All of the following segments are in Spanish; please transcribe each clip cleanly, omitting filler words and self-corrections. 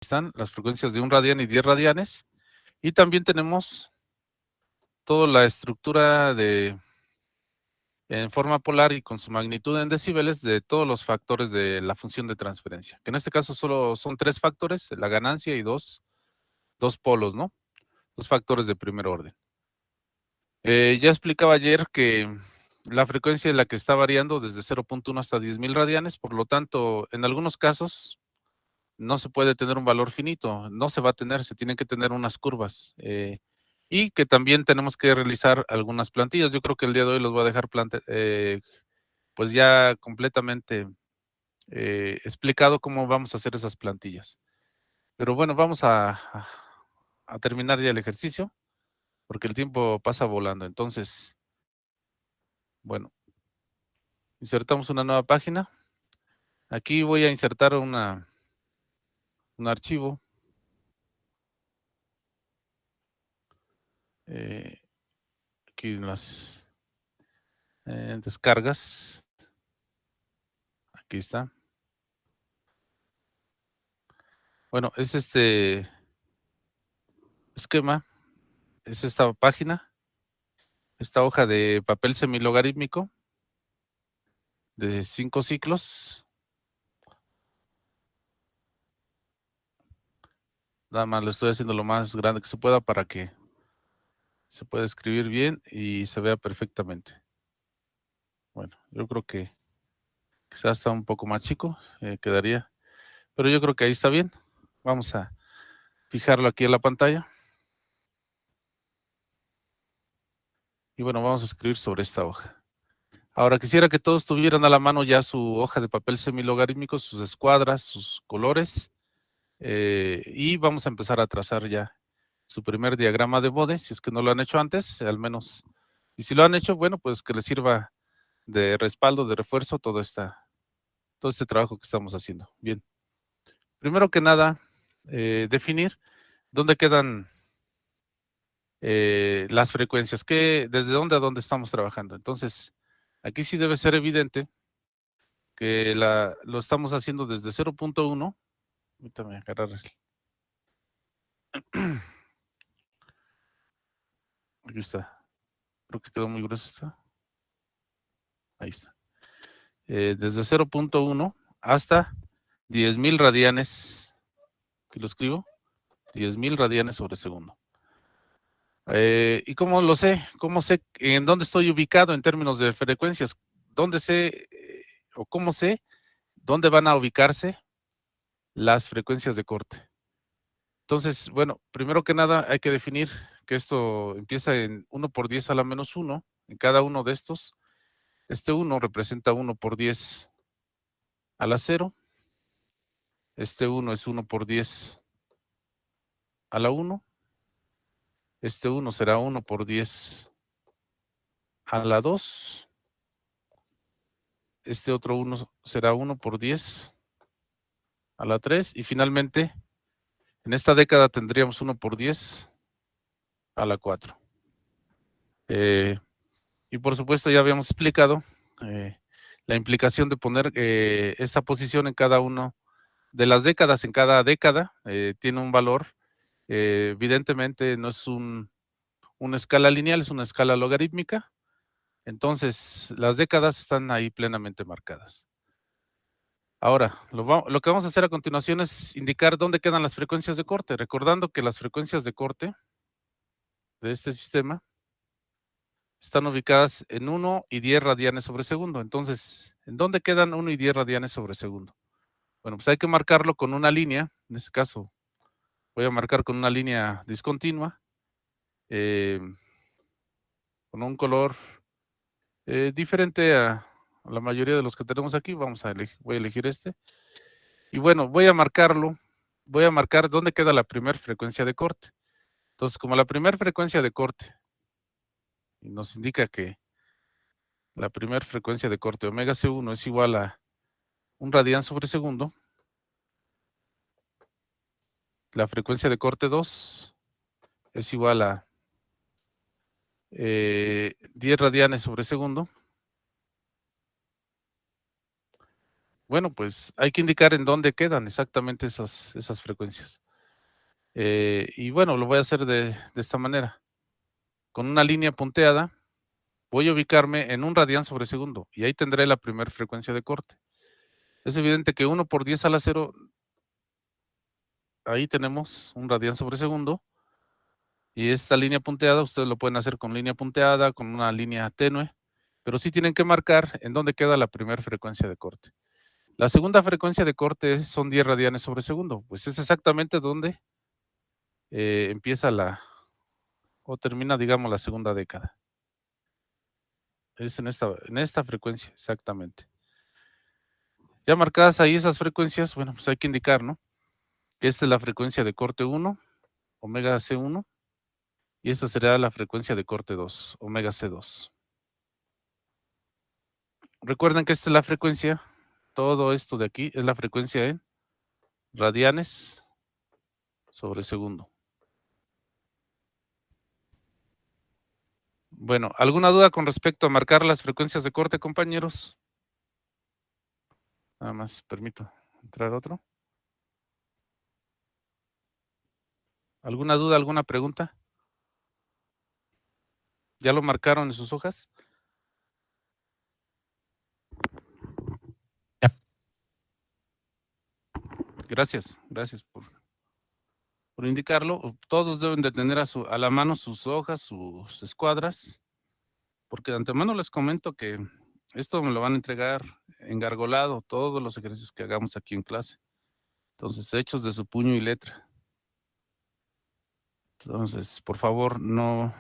están las frecuencias de 1 radián y 10 radianes. Y también tenemos toda la estructura en forma polar y con su magnitud en decibeles de todos los factores de la función de transferencia, que en este caso solo son 3 factores, la ganancia y dos polos, ¿no? 2 factores de primer orden. Ya explicaba ayer que la frecuencia es la que está variando desde 0.1 hasta 10.000 radianes, por lo tanto, en algunos casos no se puede tener un valor finito, no se va a tener, se tienen que tener unas curvas. Y que también tenemos que realizar algunas plantillas. Yo creo que el día de hoy los voy a dejar pues ya completamente explicado cómo vamos a hacer esas plantillas. Pero bueno, vamos a terminar ya el ejercicio, porque el tiempo pasa volando. Entonces, bueno, insertamos una nueva página. Aquí voy a insertar un archivo. Aquí en las descargas. Aquí está. Bueno, es este esquema, es esta página, esta hoja de papel semilogarítmico de 5 ciclos. Nada más lo estoy haciendo lo más grande que se pueda para que se pueda escribir bien y se vea perfectamente. Bueno, yo creo que quizás está un poco más chico, quedaría, pero yo creo que ahí está bien. Vamos a fijarlo aquí en la pantalla. Y bueno, vamos a escribir sobre esta hoja. Ahora quisiera que todos tuvieran a la mano ya su hoja de papel semilogarítmico, sus escuadras, sus colores, y vamos a empezar a trazar ya su primer diagrama de Bode, si es que no lo han hecho antes, al menos, y si lo han hecho, bueno, pues que les sirva de respaldo, de refuerzo todo este trabajo que estamos haciendo. Bien, primero que nada, definir dónde quedan las frecuencias, desde dónde a dónde estamos trabajando. Entonces, aquí sí debe ser evidente que lo estamos haciendo desde 0.1. Permítame agarrar aquí está. Creo que quedó muy grueso esta. Ahí está. Desde 0.1 hasta 10.000 radianes. Aquí lo escribo. 10.000 radianes sobre segundo. ¿Y cómo lo sé? ¿Cómo sé en dónde estoy ubicado en términos de frecuencias? ¿Dónde sé o cómo sé dónde van a ubicarse las frecuencias de corte? Entonces, bueno, primero que nada hay que definir que esto empieza en 1 por 10 a la menos 1 en cada uno de estos. Este 1 representa 1 por 10 a la 0. Este 1 es 1 por 10 a la 1. Este 1 será 1 por 10 a la 2. Este otro 1 será 1 por 10 a la 3. Y finalmente, en esta década tendríamos 1 por 10 a la 4. Y por supuesto ya habíamos explicado la implicación de poner esta posición en cada una de las décadas. En cada década tiene un valor. Evidentemente no es una escala lineal, es una escala logarítmica. Entonces, las décadas están ahí plenamente marcadas. Ahora, lo que vamos a hacer a continuación es indicar dónde quedan las frecuencias de corte, recordando que las frecuencias de corte de este sistema están ubicadas en 1 y 10 radianes sobre segundo. Entonces, ¿en dónde quedan 1 y 10 radianes sobre segundo? Bueno, pues hay que marcarlo con una línea. En este caso, voy a marcar con una línea discontinua, con un color diferente a la mayoría de los que tenemos aquí. Voy a elegir este. Y bueno, voy a marcar dónde queda la primera frecuencia de corte. Entonces, como la primera frecuencia de corte nos indica que la primera frecuencia de corte omega C1 es igual a 1 radián sobre segundo, la frecuencia de corte 2 es igual a 10 radianes sobre segundo, Bueno, pues hay que indicar en dónde quedan exactamente esas frecuencias. Y bueno, lo voy a hacer de esta manera. Con una línea punteada, voy a ubicarme en 1 radián sobre segundo y ahí tendré la primera frecuencia de corte. Es evidente que 1 por 10 a la 0, ahí tenemos 1 radián sobre segundo. Y esta línea punteada, ustedes lo pueden hacer con línea punteada, con una línea tenue, pero sí tienen que marcar en dónde queda la primera frecuencia de corte. La segunda frecuencia de corte son 10 radianes sobre segundo, pues es exactamente donde empieza o termina, digamos, la segunda década. Es en esta frecuencia, exactamente. Ya marcadas ahí esas frecuencias, bueno, pues hay que indicar, ¿no? Que esta es la frecuencia de corte 1, omega C1, y esta será la frecuencia de corte 2, omega C2. Recuerden que esta es la frecuencia, todo esto de aquí es la frecuencia en radianes sobre segundo. Bueno, ¿alguna duda con respecto a marcar las frecuencias de corte, compañeros? Nada más permito entrar otro. ¿Alguna duda, alguna pregunta? ¿Ya lo marcaron en sus hojas? Ya. Gracias por indicarlo. Todos deben de tener a la mano sus hojas, sus escuadras, porque de antemano les comento que esto me lo van a entregar engargolado, todos los ejercicios que hagamos aquí en clase. Entonces, hechos de su puño y letra. Entonces, por favor, no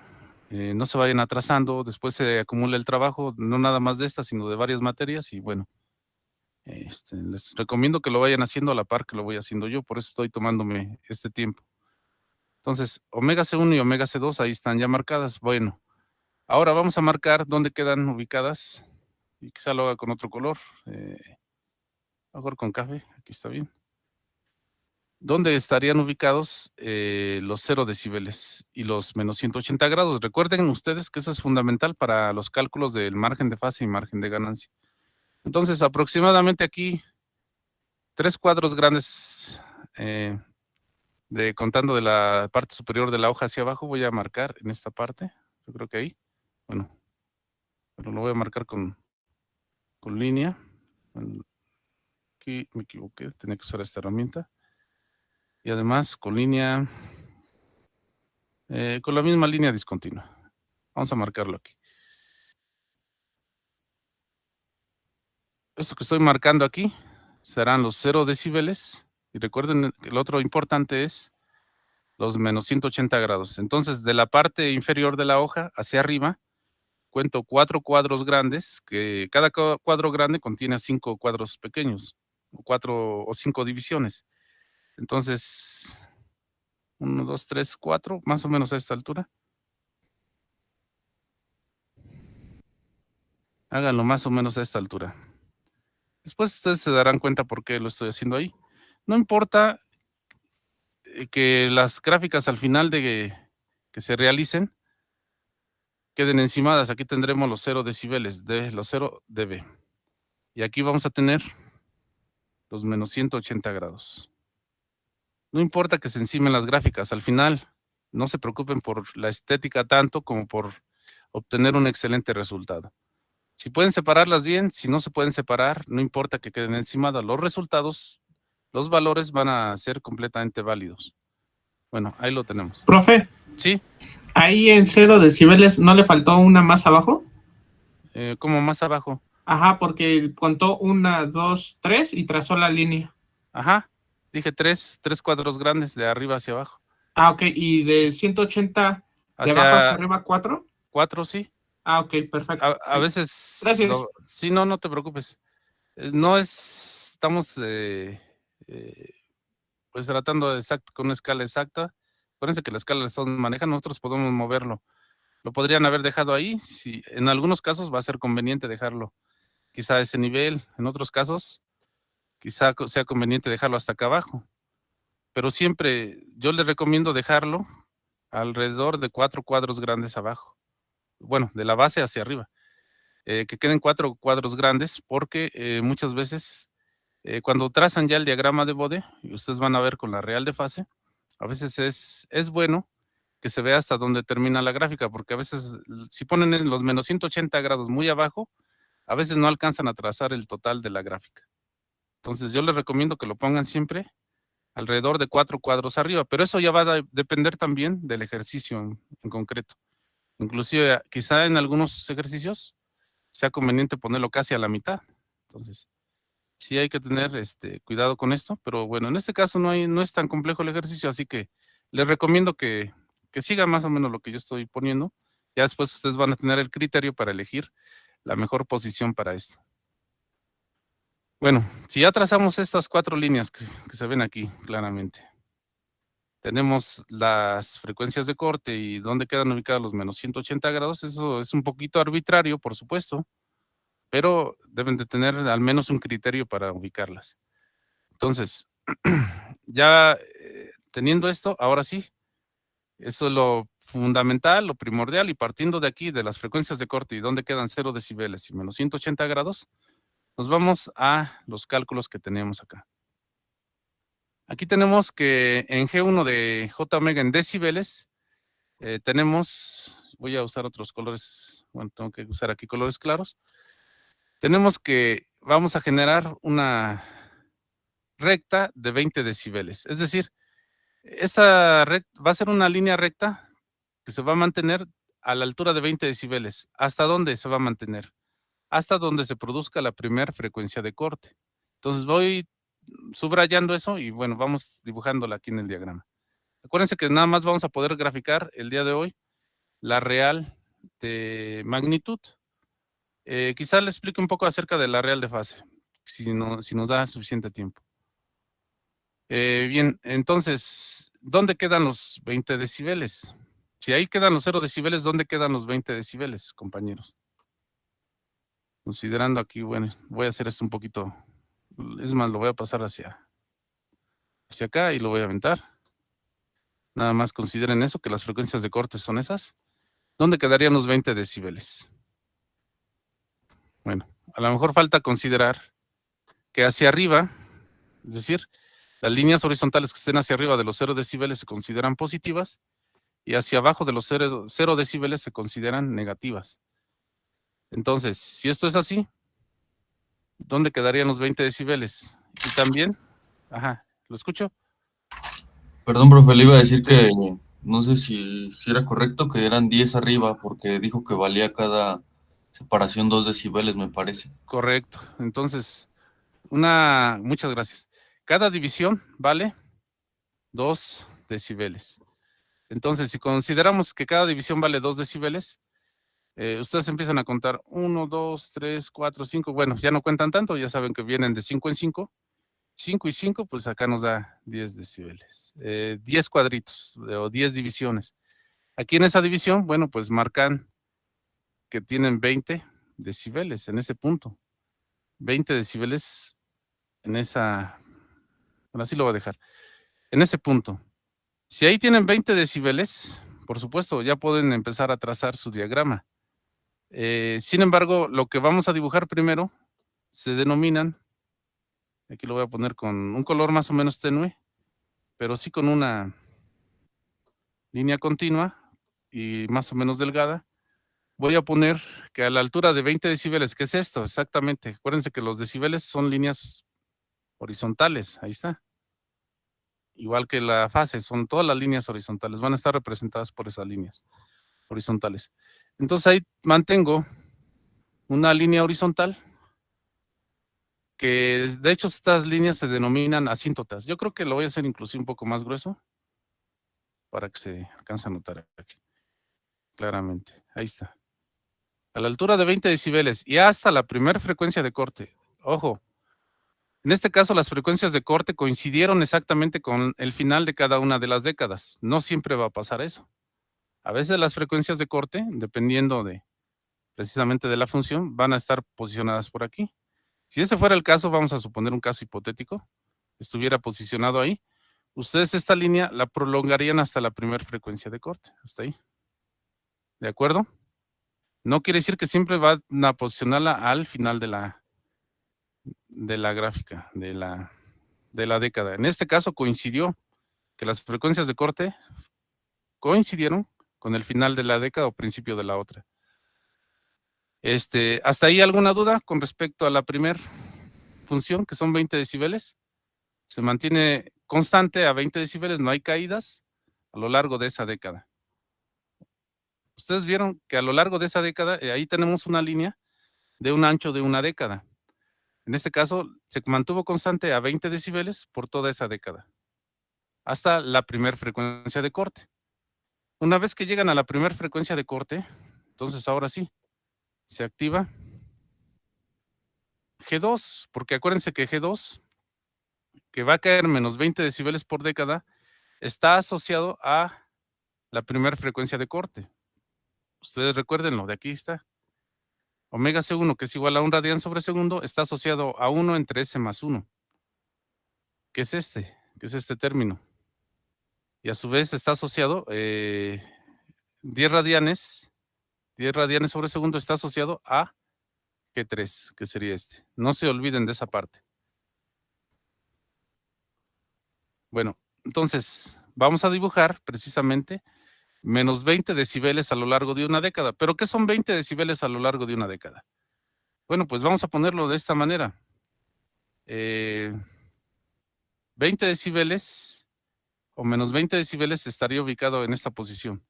se vayan atrasando, después se acumula el trabajo, no nada más de esta, sino de varias materias, y bueno, les recomiendo que lo vayan haciendo a la par que lo voy haciendo yo, por eso estoy tomándome este tiempo. Entonces, omega C1 y omega C2 ahí están ya marcadas. Bueno, ahora vamos a marcar dónde quedan ubicadas, y quizá lo haga con otro color, mejor con café, aquí está bien. ¿Dónde estarían ubicados los 0 decibeles y los menos 180 grados? Recuerden ustedes que eso es fundamental para los cálculos del margen de fase y margen de ganancia. Entonces, aproximadamente aquí, 3 cuadros grandes, contando de la parte superior de la hoja hacia abajo, voy a marcar en esta parte. Yo creo que ahí, bueno, pero lo voy a marcar con línea. Aquí me equivoqué, tenía que usar esta herramienta. Y además con línea, con la misma línea discontinua. Vamos a marcarlo aquí. Esto que estoy marcando aquí serán los 0 decibeles. Y recuerden que el otro importante es los menos 180 grados. Entonces, de la parte inferior de la hoja hacia arriba, cuento 4 cuadros grandes, que cada cuadro grande contiene 5 cuadros pequeños, 4 o 5 divisiones. Entonces, 1, 2, 3, 4, más o menos a esta altura. Háganlo más o menos a esta altura. Después ustedes se darán cuenta por qué lo estoy haciendo ahí. No importa que las gráficas al final de que se realicen queden encimadas. Aquí tendremos los 0 decibeles de los 0 dB. Y aquí vamos a tener los menos 180 grados. No importa que se encimen las gráficas, al final no se preocupen por la estética tanto como por obtener un excelente resultado. Si pueden separarlas bien, si no se pueden separar, no importa que queden encimadas. Los resultados, los valores van a ser completamente válidos. Bueno, ahí lo tenemos. Profe. Sí. Ahí en 0 decibeles, ¿no le faltó una más abajo? ¿Cómo más abajo? Ajá, porque contó 1, 2, 3 y trazó la línea. Ajá, dije 3 cuadros grandes de arriba hacia abajo. Ah, ok, y de 180 de abajo hacia arriba, 4. 4, sí. Ah, ok, perfecto. A veces... Gracias. Sí, no te preocupes. No estamos pues tratando con una escala exacta. Acuérdense que la escala la estamos manejando, nosotros podemos moverlo. Lo podrían haber dejado ahí, si en algunos casos va a ser conveniente dejarlo quizá a ese nivel, en otros casos quizá sea conveniente dejarlo hasta acá abajo. Pero siempre yo les recomiendo dejarlo alrededor de 4 cuadros grandes abajo. Bueno, de la base hacia arriba. Que queden 4 cuadros grandes porque muchas veces Cuando trazan ya el diagrama de bode, y ustedes van a ver con la real de fase, a veces es bueno que se vea hasta dónde termina la gráfica, porque a veces si ponen en los menos 180 grados muy abajo, a veces no alcanzan a trazar el total de la gráfica. Entonces yo les recomiendo que lo pongan siempre alrededor de 4 cuadros arriba, pero eso ya va a depender también del ejercicio en concreto. Inclusive quizá en algunos ejercicios sea conveniente ponerlo casi a la mitad. Entonces, sí hay que tener cuidado con esto, pero bueno, en este caso no es tan complejo el ejercicio, así que les recomiendo que sigan más o menos lo que yo estoy poniendo. Ya después ustedes van a tener el criterio para elegir la mejor posición para esto. Bueno, si ya trazamos estas 4 líneas que se ven aquí claramente, tenemos las frecuencias de corte y dónde quedan ubicados los menos 180 grados, eso es un poquito arbitrario, por supuesto, pero deben de tener al menos un criterio para ubicarlas. Entonces, ya teniendo esto, ahora sí, eso es lo fundamental, lo primordial, y partiendo de aquí, de las frecuencias de corte y dónde quedan 0 decibeles y menos 180 grados, nos vamos a los cálculos que tenemos acá. Aquí tenemos que en G1 de J omega en decibeles, tenemos, voy a usar otros colores, bueno, tengo que usar aquí colores claros. Tenemos que vamos a generar una recta de 20 decibeles. Es decir, esta va a ser una línea recta que se va a mantener a la altura de 20 decibeles. ¿Hasta dónde se va a mantener? Hasta donde se produzca la primera frecuencia de corte. Entonces voy subrayando eso y bueno, vamos dibujándola aquí en el diagrama. Acuérdense que nada más vamos a poder graficar el día de hoy la real de magnitud. Quizá les explique un poco acerca de la real de fase, si nos da suficiente tiempo. Bien, entonces, ¿dónde quedan los 20 decibeles? Si ahí quedan los 0 decibeles, ¿dónde quedan los 20 decibeles, compañeros? Considerando aquí, bueno, voy a hacer esto un poquito, es más, lo voy a pasar hacia acá y lo voy a aventar. Nada más consideren eso, que las frecuencias de corte son esas. ¿Dónde quedarían los 20 decibeles? Bueno, a lo mejor falta considerar que hacia arriba, es decir, las líneas horizontales que estén hacia arriba de los 0 decibeles se consideran positivas y hacia abajo de los 0 decibeles se consideran negativas. Entonces, si esto es así, ¿dónde quedarían los 20 decibeles? Y también, ajá, ¿lo escucho? Perdón, profe, le iba a decir que no sé si era correcto que eran 10 arriba, porque dijo que valía cada separación 2 decibeles, me parece. Correcto. Entonces, muchas gracias. Cada división vale 2 decibeles. Entonces, si consideramos que cada división vale 2 decibeles, ustedes empiezan a contar 1, 2, 3, 4, 5. Bueno, ya no cuentan tanto, ya saben que vienen de 5 en 5. 5 y 5, pues acá nos da 10 decibeles. 10 cuadritos o 10 divisiones. Aquí en esa división, bueno, pues marcan que tienen 20 decibeles en ese punto. 20 decibeles en esa... Bueno, así lo voy a dejar. En ese punto. Si ahí tienen 20 decibeles, por supuesto, ya pueden empezar a trazar su diagrama. Sin embargo, lo que vamos a dibujar primero se denominan, aquí lo voy a poner con un color más o menos tenue, pero sí con una línea continua y más o menos delgada. Voy a poner que a la altura de 20 decibeles, ¿qué es esto? Exactamente. Acuérdense que los decibeles son líneas horizontales, ahí está. Igual que la fase, son todas las líneas horizontales, van a estar representadas por esas líneas horizontales. Entonces ahí mantengo una línea horizontal que de hecho estas líneas se denominan asíntotas. Yo creo que lo voy a hacer inclusive un poco más grueso para que se alcance a notar aquí claramente. Ahí está. A la altura de 20 decibeles y hasta la primera frecuencia de corte. Ojo, en este caso las frecuencias de corte coincidieron exactamente con el final de cada una de las décadas. No siempre va a pasar eso. A veces las frecuencias de corte, dependiendo precisamente de la función, van a estar posicionadas por aquí. Si ese fuera el caso, vamos a suponer un caso hipotético, estuviera posicionado ahí, ustedes esta línea la prolongarían hasta la primera frecuencia de corte, hasta ahí. ¿De acuerdo? No quiere decir que siempre van a posicionarla al final de de la gráfica, de la década. En este caso coincidió que las frecuencias de corte coincidieron con el final de la década o principio de la otra. ¿Hasta ahí alguna duda con respecto a la primera función, que son 20 decibeles? Se mantiene constante a 20 decibeles, no hay caídas a lo largo de esa década. Ustedes vieron que a lo largo de esa década, ahí tenemos una línea de un ancho de una década. En este caso, se mantuvo constante a 20 decibeles por toda esa década, hasta la primera frecuencia de corte. Una vez que llegan a la primera frecuencia de corte, entonces ahora sí, se activa G2, porque acuérdense que G2, que va a caer menos 20 decibeles por década, está asociado a la primera frecuencia de corte. Ustedes recuérdenlo, de aquí está. Omega C1, que es igual a 1 radián sobre segundo, está asociado a 1 entre S más 1. ¿Qué es este? ¿Qué es este término? Y a su vez está asociado 10 radianes sobre segundo está asociado a G3, que sería este. No se olviden de esa parte. Bueno, entonces vamos a dibujar precisamente menos 20 decibeles a lo largo de una década. ¿Pero qué son 20 decibeles a lo largo de una década? Bueno, pues vamos a ponerlo de esta manera. 20 decibeles o menos 20 decibeles estaría ubicado en esta posición.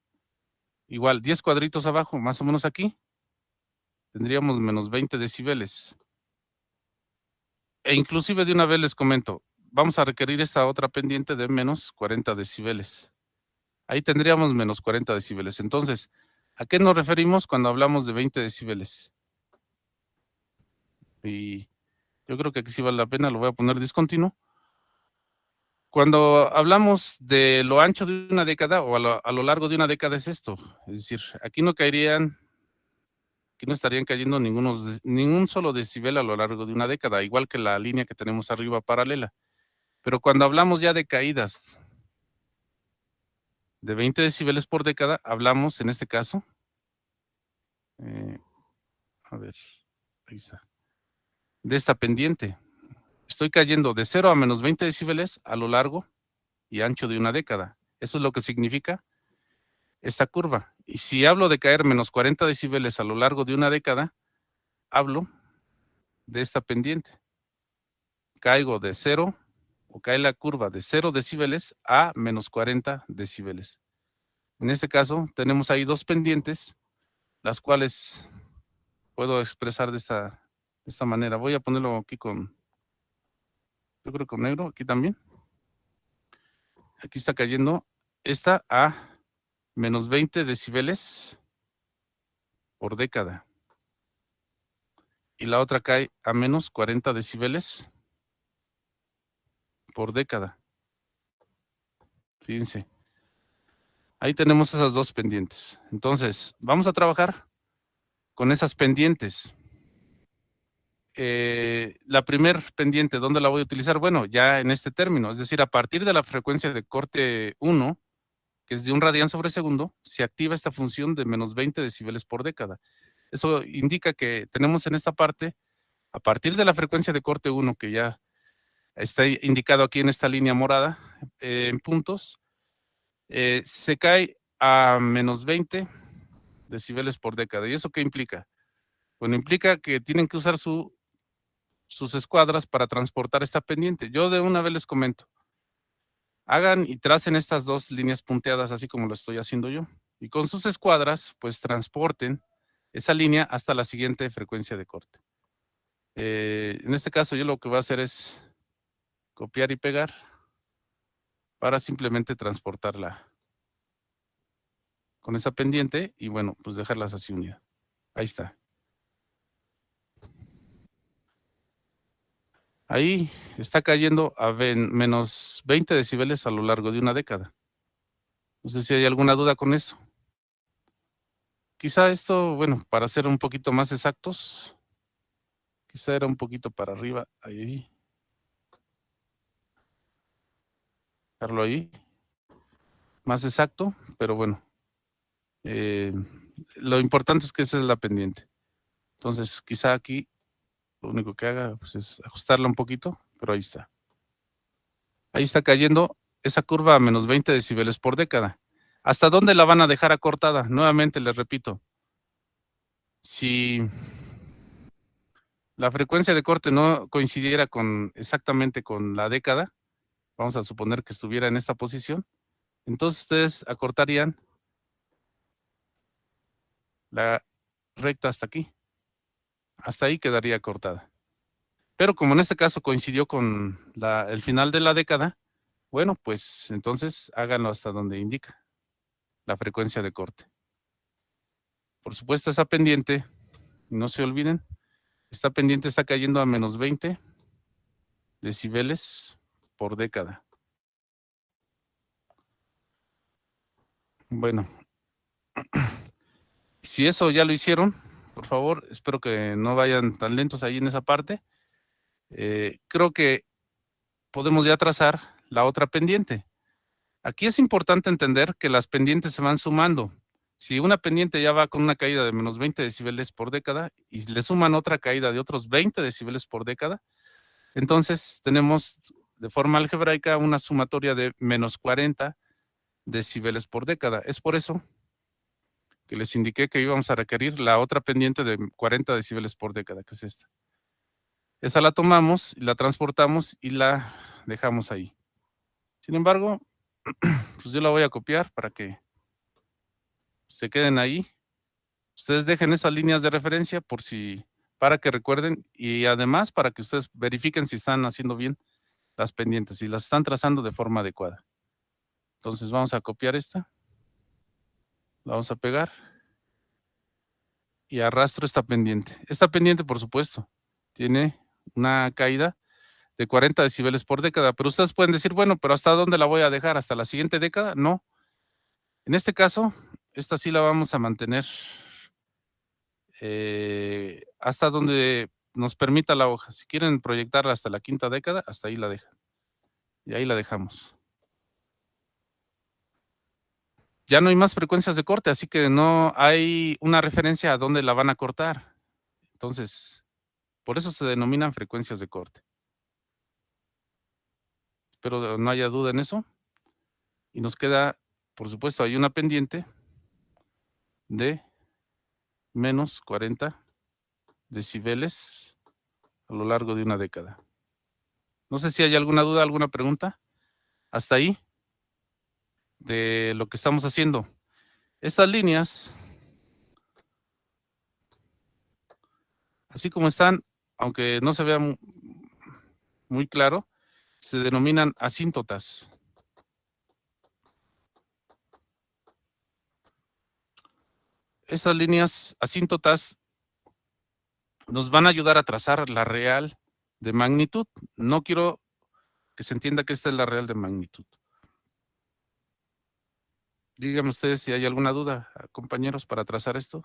Igual, 10 cuadritos abajo, más o menos aquí, tendríamos menos 20 decibeles. E inclusive de una vez les comento, vamos a requerir esta otra pendiente de menos 40 decibeles. Ahí tendríamos menos 40 decibeles. Entonces, ¿a qué nos referimos cuando hablamos de 20 decibeles? Y yo creo que aquí sí vale la pena, lo voy a poner discontinuo. Cuando hablamos de lo ancho de una década o a lo largo de una década es esto. Es decir, aquí no estarían cayendo ningún solo decibel a lo largo de una década, igual que la línea que tenemos arriba paralela. Pero cuando hablamos ya de caídas de 20 decibeles por década, hablamos en este caso, a ver, ahí está, de esta pendiente. Estoy cayendo de 0 a menos 20 decibeles a lo largo y ancho de una década. Eso es lo que significa esta curva. Y si hablo de caer menos 40 decibeles a lo largo de una década, hablo de esta pendiente. Caigo de 0, o cae la curva de 0 decibeles a menos 40 decibeles. En este caso, tenemos ahí dos pendientes, las cuales puedo expresar de esta manera. Voy a ponerlo aquí yo creo con negro, aquí también. Aquí está cayendo esta a menos 20 decibeles por década. Y la otra cae a menos 40 decibeles por década. Fíjense. Ahí tenemos esas dos pendientes. Entonces, vamos a trabajar con esas pendientes. La primer pendiente, ¿dónde la voy a utilizar? Bueno, ya en este término, es decir, a partir de la frecuencia de corte 1, que es de 1 radián sobre segundo, se activa esta función de menos 20 decibeles por década. Eso indica que tenemos en esta parte, a partir de la frecuencia de corte 1, que ya está indicado aquí en esta línea morada, en puntos, se cae a menos 20 decibeles por década. ¿Y eso qué implica? Bueno, implica que tienen que usar sus escuadras para transportar esta pendiente. Yo de una vez les comento, hagan y tracen estas dos líneas punteadas así como lo estoy haciendo yo. Y con sus escuadras, pues transporten esa línea hasta la siguiente frecuencia de corte. En este caso yo lo que voy a hacer es copiar y pegar para simplemente transportarla con esa pendiente y bueno, pues dejarlas así unidas. Ahí está. Ahí está cayendo a menos 20 decibeles a lo largo de una década. No sé si hay alguna duda con eso. Quizá esto, bueno, para ser un poquito más exactos, quizá era un poquito para arriba, ahí. Dejarlo ahí. Más exacto, pero bueno. Lo importante es que esa es la pendiente. Entonces, quizá aquí Lo único que haga pues, es ajustarla un poquito, pero ahí está. Ahí está cayendo esa curva a menos 20 decibeles por década. ¿Hasta dónde la van a dejar acortada? Nuevamente les repito. Si la frecuencia de corte no coincidiera exactamente con la década, vamos a suponer que estuviera en esta posición, entonces ustedes acortarían la recta hasta aquí. Hasta ahí quedaría cortada. Pero como en este caso coincidió con el final de la década, bueno, pues entonces háganlo hasta donde indica la frecuencia de corte. Por supuesto, esa pendiente, no se olviden, esta pendiente está cayendo a menos 20 decibeles por década. Bueno, si eso ya lo hicieron, por favor, espero que no vayan tan lentos ahí en esa parte. Creo que podemos ya trazar la otra pendiente. Aquí es importante entender que las pendientes se van sumando. Si una pendiente ya va con una caída de menos 20 decibeles por década y le suman otra caída de otros 20 decibeles por década, entonces tenemos de forma algebraica una sumatoria de menos 40 decibeles por década. Es por eso que les indiqué que íbamos a requerir la otra pendiente de 40 decibeles por década, que es esta. Esa la tomamos, la transportamos y la dejamos ahí. Sin embargo, pues yo la voy a copiar para que se queden ahí. Ustedes dejen esas líneas de referencia para que recuerden y además para que ustedes verifiquen si están haciendo bien las pendientes, si las están trazando de forma adecuada. Entonces vamos a copiar esta, la vamos a pegar y arrastro esta pendiente. Esta pendiente, por supuesto, tiene una caída de 40 decibeles por década, pero ustedes pueden decir, bueno, pero ¿hasta dónde la voy a dejar? ¿Hasta la siguiente década? No. En este caso, esta sí la vamos a mantener hasta donde nos permita la hoja. Si quieren proyectarla hasta la quinta década, hasta ahí la dejan. Y ahí la dejamos. Ya no hay más frecuencias de corte, así que no hay una referencia a dónde la van a cortar. Entonces, por eso se denominan frecuencias de corte. Espero no haya duda en eso. Y nos queda, por supuesto, hay una pendiente de menos 40 decibeles a lo largo de una década. No sé si hay alguna duda, alguna pregunta. Hasta ahí de lo que estamos haciendo. Estas líneas, así como están, aunque no se vea muy claro, se denominan asíntotas. Estas líneas asíntotas nos van a ayudar a trazar la real de magnitud. No quiero que se entienda que esta es la real de magnitud. Díganme ustedes si hay alguna duda, compañeros, para trazar esto.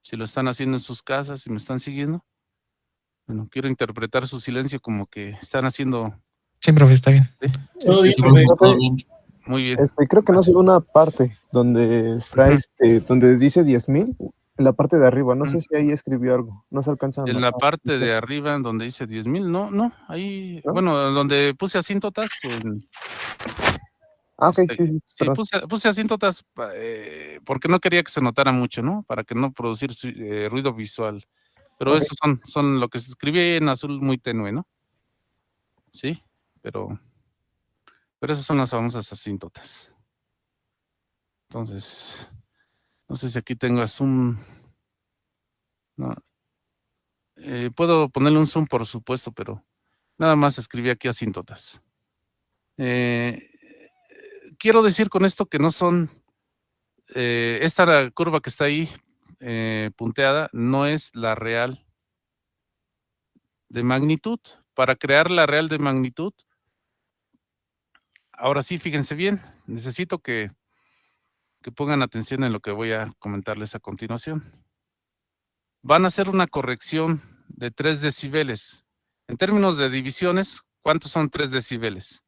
Si lo están haciendo en sus casas, si me están siguiendo. Bueno, quiero interpretar su silencio como que están haciendo... Sí, profe, está bien. ¿Sí? Todo bien, profe, profe. todo bien. Muy bien. Creo que no sé una parte donde está donde dice 10,000, en la parte de arriba. No sé si ahí escribió algo. No se alcanza a En la notar. parte de arriba, donde dice 10,000, no, ahí, ¿No? bueno, donde puse asíntotas, Ok, sí, sí, perdón. puse asíntotas porque no quería que se notara mucho, ¿no? Para que no producir ruido visual. Pero Ok. esos son lo que se escribe en azul muy tenue, ¿no? Sí, pero esas son las famosas asíntotas. Entonces, no sé si aquí tengo zoom. No. Puedo ponerle un zoom, por supuesto, pero nada más escribí aquí asíntotas. Quiero decir con esto que no son, esta curva que está ahí punteada no es la real de magnitud. Para crear la real de magnitud, ahora sí, fíjense bien, necesito que pongan atención en lo que voy a comentarles a continuación. Van a hacer una corrección de 3 decibeles. En términos de divisiones, ¿cuántos son 3 decibeles?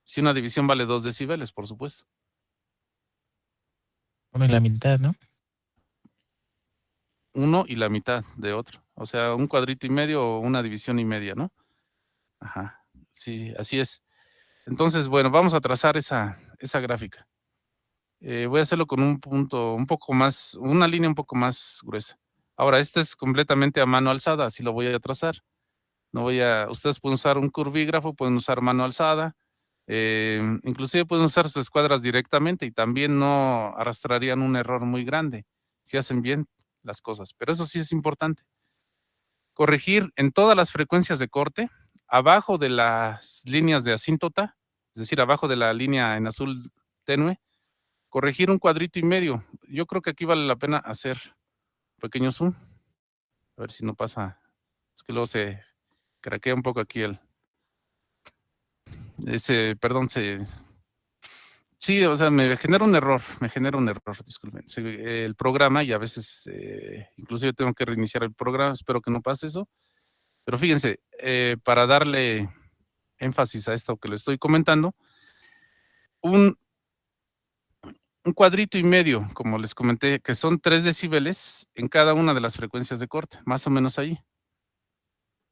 Si una división vale 2 decibeles, por supuesto. Pone la mitad, ¿no? uno y la mitad de otro. O sea, un cuadrito y medio o una división y media, ¿no? Ajá, sí, así es. Entonces, bueno, vamos a trazar esa gráfica. Voy a hacerlo con un punto un poco más, una línea un poco más gruesa. Ahora, este es completamente a mano alzada, así lo voy a trazar. No voy a, ustedes pueden usar un curvígrafo, pueden usar mano alzada, inclusive pueden usar sus escuadras directamente y también no arrastrarían un error muy grande si hacen bien las cosas. Pero eso sí es importante. Corregir en todas las frecuencias de corte, abajo de las líneas de asíntota, es decir, abajo de la línea en azul tenue, corregir un cuadrito y medio. Yo creo que aquí vale la pena hacer un pequeño zoom. A ver si no pasa. Es que luego se craquea un poco aquí perdón, sí, o sea, me genera un error, disculpen. El programa y a veces, inclusive tengo que reiniciar el programa, espero que no pase eso. Pero fíjense, para darle énfasis a esto que le estoy comentando, un cuadrito y medio, como les comenté, que son 3 decibeles en cada una de las frecuencias de corte, más o menos ahí.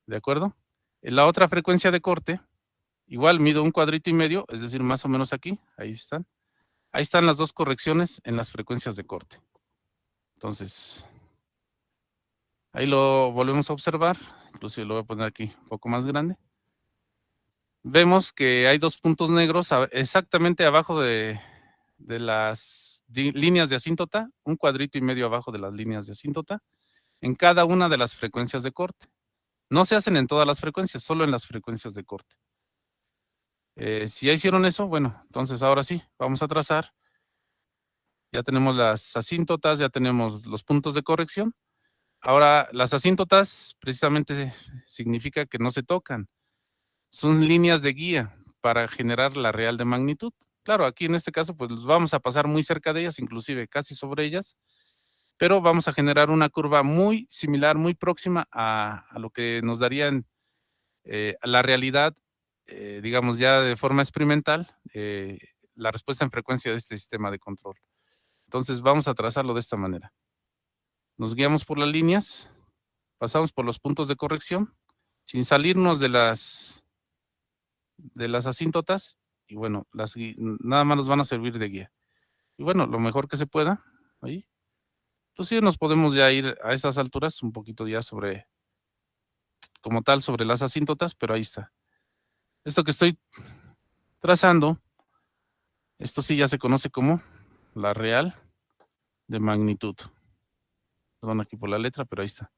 ¿De acuerdo? En la otra frecuencia de corte, igual mido un cuadrito y medio, es decir, más o menos aquí, ahí están. Ahí están las dos correcciones en las frecuencias de corte. Entonces, ahí lo volvemos a observar, inclusive lo voy a poner aquí un poco más grande. Vemos que hay 2 puntos negros exactamente abajo de las líneas de asíntota, un cuadrito y medio abajo de las líneas de asíntota, en cada una de las frecuencias de corte. No se hacen en todas las frecuencias, solo en las frecuencias de corte. Si ya hicieron eso, bueno, entonces ahora sí, vamos a trazar. Ya tenemos las asíntotas, ya tenemos los puntos de corrección. Ahora, las asíntotas precisamente significa que no se tocan. Son líneas de guía para generar la real de magnitud. Claro, aquí en este caso, pues vamos a pasar muy cerca de ellas, inclusive casi sobre ellas, pero vamos a generar una curva muy similar, muy próxima a lo que nos darían la realidad, digamos ya de forma experimental, la respuesta en frecuencia de este sistema de control. Entonces vamos a trazarlo de esta manera. Nos guiamos por las líneas, pasamos por los puntos de corrección, sin salirnos de las asíntotas, y bueno, nada más nos van a servir de guía. Y bueno, lo mejor que se pueda, ahí. Entonces nos podemos ya ir a esas alturas, un poquito ya como tal, sobre las asíntotas, pero ahí está. Esto que estoy trazando, esto sí ya se conoce como la real de magnitud. Perdón aquí por la letra, pero ahí está.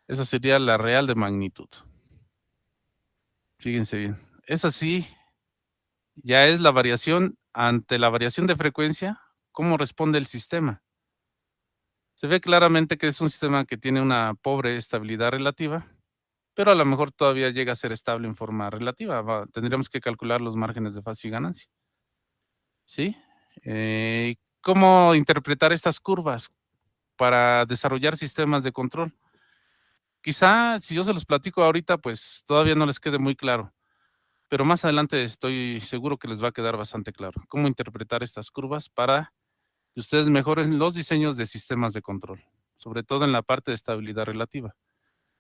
Esa sería la real de magnitud. Fíjense bien. Esa sí ya es la variación ante la variación de frecuencia, cómo responde el sistema. Se ve claramente que es un sistema que tiene una pobre estabilidad relativa, pero a lo mejor todavía llega a ser estable en forma relativa. Tendríamos que calcular los márgenes de fase y ganancia. ¿Sí? ¿Cómo interpretar estas curvas para desarrollar sistemas de control? Quizá si yo se los platico ahorita, pues todavía no les quede muy claro, pero más adelante estoy seguro que les va a quedar bastante claro cómo interpretar estas curvas para que ustedes mejoren los diseños de sistemas de control, sobre todo en la parte de estabilidad relativa.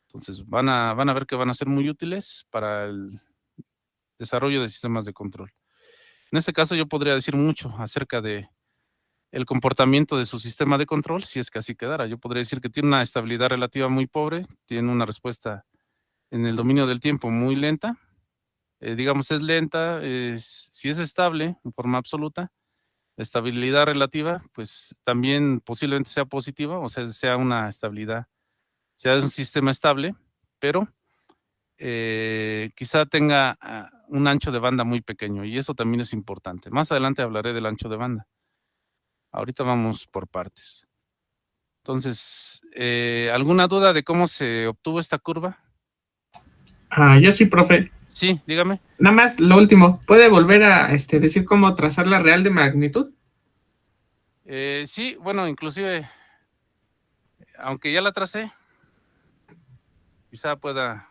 Entonces van a ver que van a ser muy útiles para el desarrollo de sistemas de control. En este caso yo podría decir mucho acerca de el comportamiento de su sistema de control, si es que así quedara. Yo podría decir que tiene una estabilidad relativa muy pobre, tiene una respuesta en el dominio del tiempo muy lenta, digamos es lenta, si es estable en forma absoluta, estabilidad relativa, pues también posiblemente sea positiva, o sea, sea una estabilidad, sea un sistema estable, pero quizá tenga un ancho de banda muy pequeño, y eso también es importante. Más adelante hablaré del ancho de banda. Ahorita vamos por partes. Entonces, ¿alguna duda de cómo se obtuvo esta curva? Yo sí, profe. Sí, dígame. Nada más lo último. ¿Puede volver a decir cómo trazar la real de magnitud? Sí, bueno, inclusive, aunque ya la tracé, quizá pueda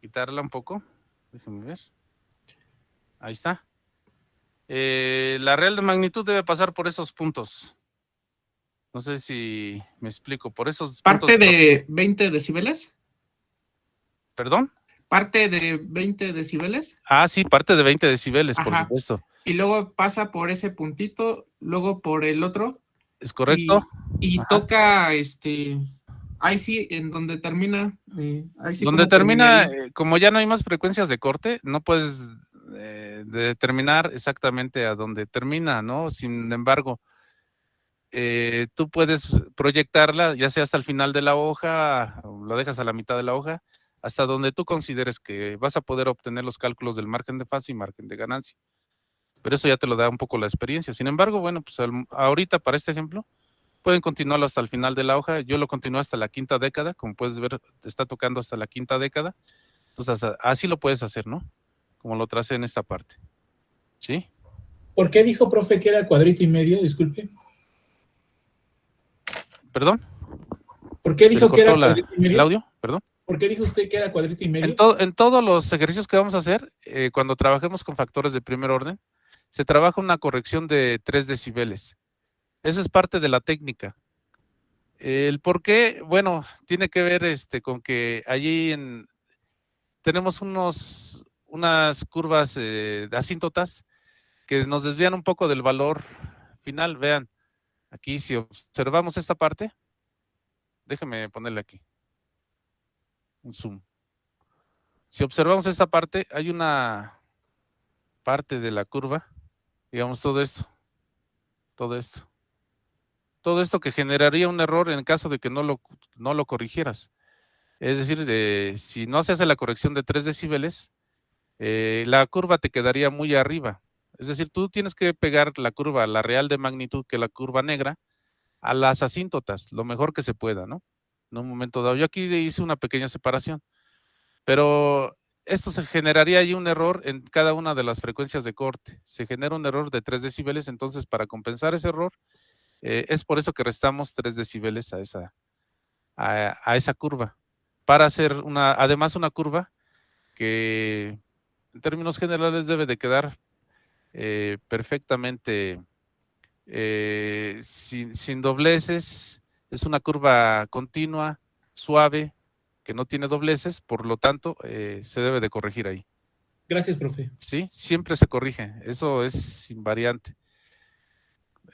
quitarla un poco. Déjenme ver. Ahí está. La real de magnitud debe pasar por esos puntos. No sé si me explico. Por esos ¿Parte puntos, de 20 decibeles? ¿perdón? ¿Parte de 20 decibeles? Ah, sí, parte de 20 decibeles, por Ajá. supuesto. Y luego pasa por ese puntito, luego por el otro. ¿Es correcto? Y Ajá. toca, ahí sí, en donde termina, ahí sí Donde como termina, terminaría. como ya no hay más frecuencias de corte, no puedes determinar exactamente a dónde termina, ¿no? Sin embargo, tú puedes proyectarla, ya sea hasta el final de la hoja, o lo dejas a la mitad de la hoja, hasta donde tú consideres que vas a poder obtener los cálculos del margen de fase y margen de ganancia. Pero eso ya te lo da un poco la experiencia. Sin embargo, bueno, pues ahorita para este ejemplo, pueden continuarlo hasta el final de la hoja. Yo lo continúo hasta la quinta década, como puedes ver, está tocando hasta la quinta década. Entonces, así lo puedes hacer, ¿no? Como lo tracé en esta parte. ¿Sí? ¿Por qué dijo, profe, que era cuadrito y medio? Disculpe. ¿Perdón? ¿Por qué ¿Se dijo que cortó era cuadrito y el medio? audio? ¿Perdón? ¿Por qué dijo usted que era cuadrito y medio? En todos los ejercicios que vamos a hacer, cuando trabajemos con factores de primer orden, se trabaja una corrección de 3 decibeles. Esa es parte de la técnica. El por qué, bueno, tiene que ver con que allí tenemos unas curvas de asíntotas que nos desvían un poco del valor final. Vean, aquí si observamos esta parte, déjeme ponerle aquí un zoom. Si observamos esta parte, hay una parte de la curva, digamos todo esto que generaría un error en caso de que no lo corrigieras. Es decir, si no se hace la corrección de 3 decibeles, la curva te quedaría muy arriba. Es decir, tú tienes que pegar la curva, la real de magnitud, que es la curva negra, a las asíntotas, lo mejor que se pueda, ¿no? En un momento dado. Yo aquí hice una pequeña separación, pero esto se generaría ahí un error en cada una de las frecuencias de corte. Se genera un error de 3 decibeles, entonces para compensar ese error, es por eso que restamos 3 decibeles a esa curva, para hacer además una curva que en términos generales debe de quedar perfectamente sin dobleces. Es una curva continua, suave, que no tiene dobleces, por lo tanto se debe de corregir ahí. Gracias, profe. Sí, siempre se corrige, eso es invariante.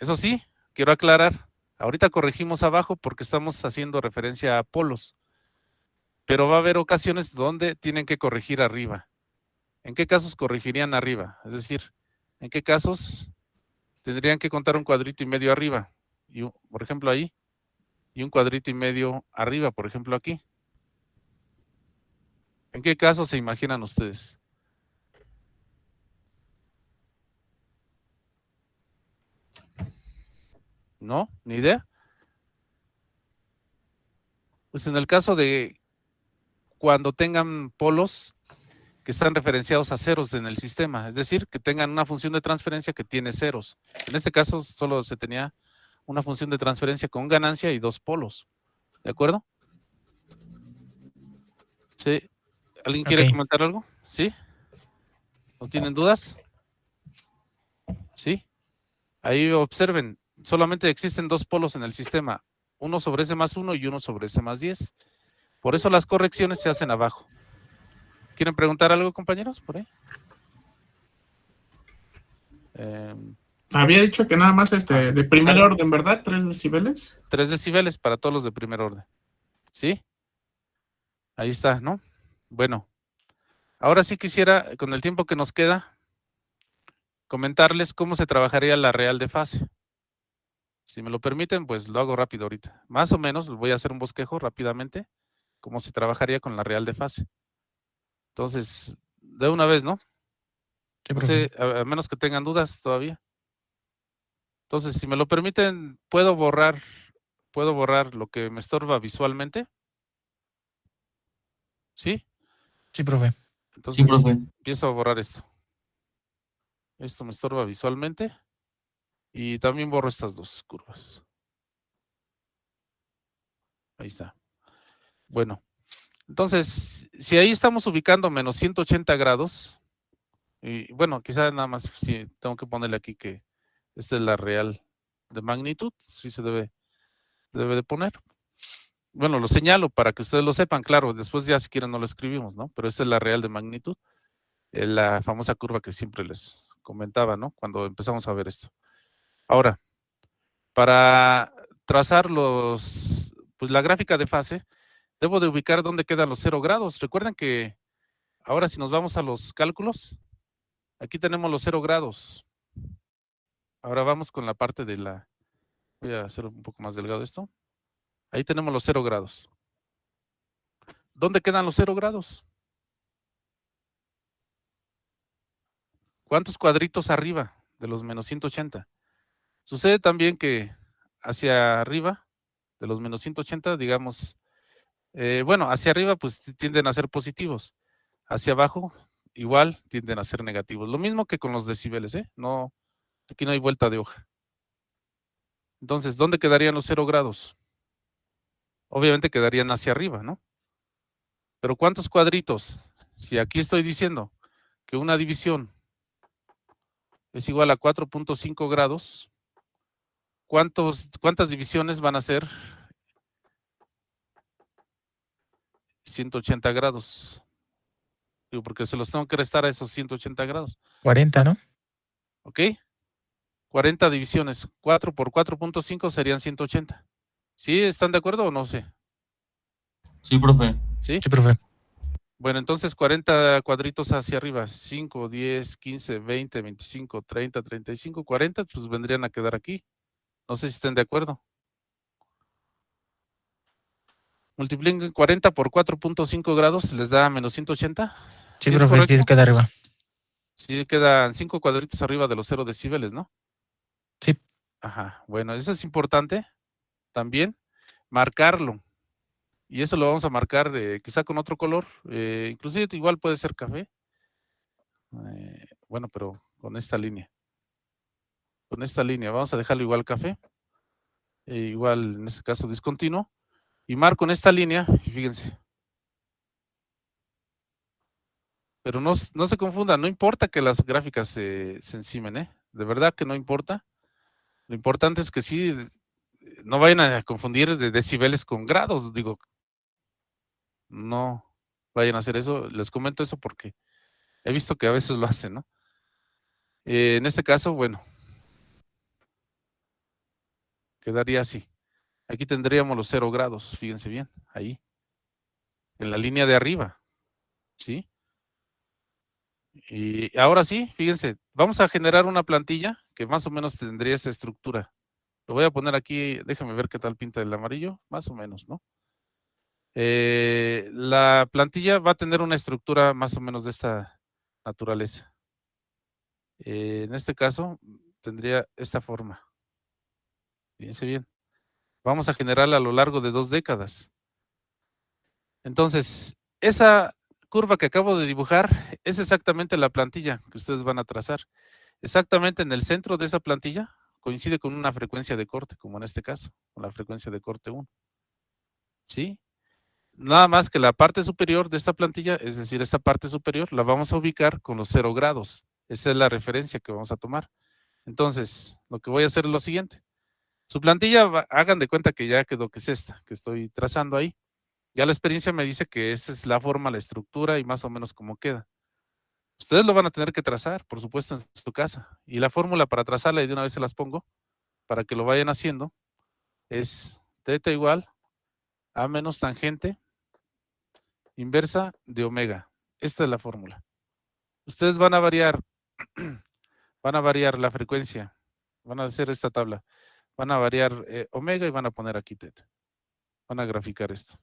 Eso sí, quiero aclarar, ahorita corregimos abajo porque estamos haciendo referencia a polos, pero va a haber ocasiones donde tienen que corregir arriba. ¿En qué casos corregirían arriba? Es decir, ¿en qué casos tendrían que contar un cuadrito y medio arriba? Y, por ejemplo, ahí, y un cuadrito y medio arriba, por ejemplo, aquí. ¿En qué casos se imaginan ustedes? ¿No? ¿Ni idea? Pues en el caso de cuando tengan polos que están referenciados a ceros en el sistema, es decir, que tengan una función de transferencia que tiene ceros. En este caso solo se tenía una función de transferencia con ganancia y 2 polos. ¿De acuerdo? ¿Sí? ¿Alguien quiere comentar algo? ¿Sí? ¿No tienen dudas? ¿Sí? Ahí observen, solamente existen 2 polos en el sistema, uno sobre S más 1 y uno sobre S más 10. Por eso las correcciones se hacen abajo. ¿Quieren preguntar algo, compañeros? Por ahí. Había dicho que nada más de primer orden, ¿verdad? 3 decibeles. 3 decibeles para todos los de primer orden. ¿Sí? Ahí está, ¿no? Bueno, ahora sí quisiera, con el tiempo que nos queda, comentarles cómo se trabajaría la real de fase. Si me lo permiten, pues lo hago rápido ahorita. Más o menos, voy a hacer un bosquejo rápidamente, cómo se trabajaría con la real de fase. Entonces, de una vez, ¿no? Sí, No sé, a menos que tengan dudas todavía. Entonces, si me lo permiten, ¿puedo borrar lo que me estorba visualmente? ¿Sí? Sí, profe. Entonces, Sí, profe. empiezo a borrar esto. Esto me estorba visualmente. Y también borro estas 2 curvas. Ahí está. Bueno, entonces, si ahí estamos ubicando menos 180 grados, y bueno, quizá nada más si tengo que ponerle aquí que esta es la real de magnitud, sí se debe debe de poner. Bueno, lo señalo para que ustedes lo sepan, claro, después ya si quieren no lo escribimos, ¿no? Pero esa es la real de magnitud, la famosa curva que siempre les comentaba, ¿no? Cuando empezamos a ver esto. Ahora, para trazar pues la gráfica de fase, debo de ubicar dónde quedan los 0 grados. Recuerden que ahora si nos vamos a los cálculos, aquí tenemos los 0 grados. Ahora vamos con la parte de la... Voy a hacer un poco más delgado esto. Ahí tenemos los 0 grados. ¿Dónde quedan los 0 grados? ¿Cuántos cuadritos arriba de los menos 180? Sucede también que hacia arriba de los menos 180, digamos, bueno, hacia arriba pues tienden a ser positivos. Hacia abajo igual tienden a ser negativos. Lo mismo que con los decibeles, ¿eh? No, aquí no hay vuelta de hoja. Entonces, ¿dónde quedarían los 0 grados? Obviamente quedarían hacia arriba, ¿no? Pero ¿cuántos cuadritos? Si aquí estoy diciendo que una división es igual a 4.5 grados, ¿cuántas divisiones van a ser 180 grados? Digo, porque se los tengo que restar a esos 180 grados. 40, ¿no? ¿Ok? 40 divisiones. 4 por 4.5 serían 180. ¿Sí? ¿Están de acuerdo o no sé? Sí, profe. ¿Sí? Sí, profe. Bueno, entonces 40 cuadritos hacia arriba. 5, 10, 15, 20, 25, 30, 35, 40, pues vendrían a quedar aquí. No sé si estén de acuerdo. Multipliquen 40 por 4.5 grados, les da menos 180. Sí, ¿Sí es profe, sí correcto? queda arriba. Sí, quedan 5 cuadritos arriba de los 0 decibeles, ¿no? Sí. Ajá, bueno, eso es importante también, marcarlo. Y eso lo vamos a marcar quizá con otro color, inclusive igual puede ser café. Bueno, pero con esta línea. Con esta línea, vamos a dejarlo igual café. Igual en este caso discontinuo. Y marco en esta línea, y fíjense. Pero no se confundan, no importa que las gráficas se encimen, ¿eh? De verdad que no importa. Lo importante es que sí, no vayan a confundir de decibeles con grados, digo. No vayan a hacer eso, les comento eso porque he visto que a veces lo hacen, ¿no? En este caso, bueno, quedaría así. Aquí tendríamos los 0 grados, fíjense bien, ahí, en la línea de arriba, ¿sí? Y ahora sí, fíjense, vamos a generar una plantilla que más o menos tendría esta estructura. Lo voy a poner aquí, déjenme ver qué tal pinta el amarillo, más o menos, ¿no? La plantilla va a tener una estructura más o menos de esta naturaleza. En este caso, tendría esta forma. Fíjense bien. Vamos a generarla a lo largo de 2 décadas. Entonces, esa curva que acabo de dibujar es exactamente la plantilla que ustedes van a trazar. Exactamente en el centro de esa plantilla coincide con una frecuencia de corte, como en este caso, con la frecuencia de corte 1. ¿Sí? Nada más que la parte superior de esta plantilla, es decir, esta parte superior, la vamos a ubicar con los 0 grados. Esa es la referencia que vamos a tomar. Entonces, lo que voy a hacer es lo siguiente. Su plantilla, hagan de cuenta que ya quedó, que es esta, que estoy trazando ahí. Ya la experiencia me dice que esa es la forma, la estructura y más o menos cómo queda. Ustedes lo van a tener que trazar, por supuesto, en su casa. Y la fórmula para trazarla, y de una vez se las pongo, para que lo vayan haciendo, es θ igual a menos tangente inversa de omega. Esta es la fórmula. Ustedes van a variar la frecuencia, van a hacer esta tabla, van a variar omega y van a poner aquí θ. Van a graficar esto.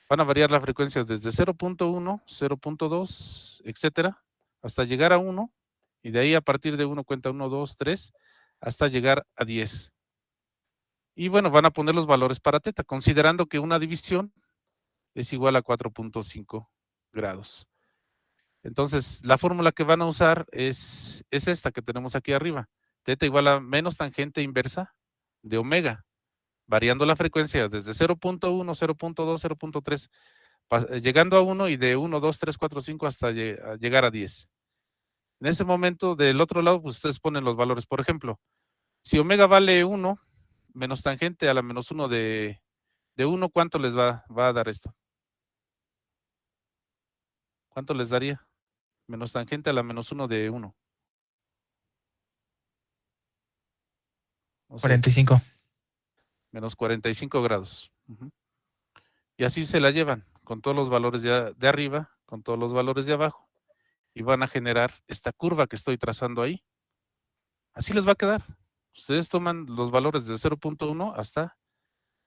Van a variar la frecuencia desde 0.1, 0.2, etcétera, hasta llegar a 1, y de ahí a partir de 1 cuenta 1, 2, 3, hasta llegar a 10. Y bueno, van a poner los valores para θ, considerando que una división es igual a 4.5 grados. Entonces, la fórmula que van a usar es esta que tenemos aquí arriba. θ igual a menos tangente inversa de omega, variando la frecuencia desde 0.1, 0.2, 0.3, llegando a 1 y de 1, 2, 3, 4, 5 hasta llegar a 10. En ese momento, del otro lado, pues ustedes ponen los valores. Por ejemplo, si omega vale 1, menos tangente a la menos 1 de 1, ¿cuánto les va a dar esto? ¿Cuánto les daría? Menos tangente a la menos 1 de 1. No sé, 45. menos 45 grados. Y así se la llevan, con todos los valores de arriba, con todos los valores de abajo, y van a generar esta curva que estoy trazando ahí. Así les va a quedar. Ustedes toman los valores de 0.1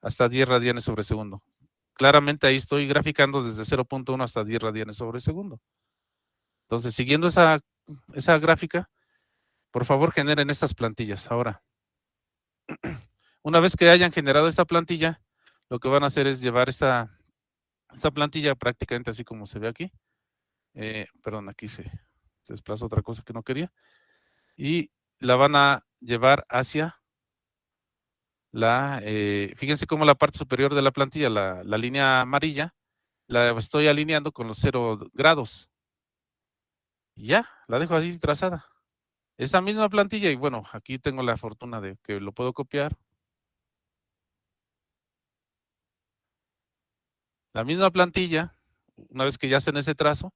hasta 10 radianes sobre segundo. Claramente ahí estoy graficando desde 0.1 hasta 10 radianes sobre segundo. Entonces, siguiendo esa gráfica, por favor generen estas plantillas. Ahora, una vez que hayan generado esta plantilla, lo que van a hacer es llevar esta plantilla prácticamente así como se ve aquí. Perdón, aquí se desplazó otra cosa que no quería. Y la van a llevar hacia fíjense cómo la parte superior de la plantilla, la línea amarilla, la estoy alineando con los 0 grados. Y ya, la dejo así trazada. Esa misma plantilla, y bueno, aquí tengo la fortuna de que lo puedo copiar. La misma plantilla, una vez que ya hacen ese trazo,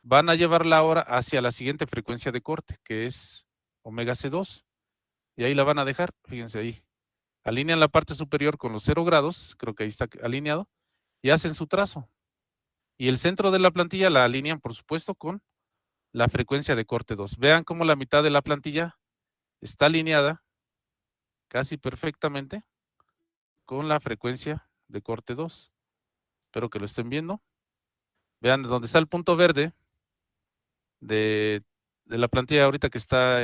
van a llevarla ahora hacia la siguiente frecuencia de corte, que es omega C2. Y ahí la van a dejar, fíjense ahí. Alinean la parte superior con los 0 grados, creo que ahí está alineado, y hacen su trazo. Y el centro de la plantilla la alinean, por supuesto, con la frecuencia de corte 2. Vean cómo la mitad de la plantilla está alineada casi perfectamente con la frecuencia de corte 2. Espero que lo estén viendo. Vean donde está el punto verde de la plantilla ahorita que está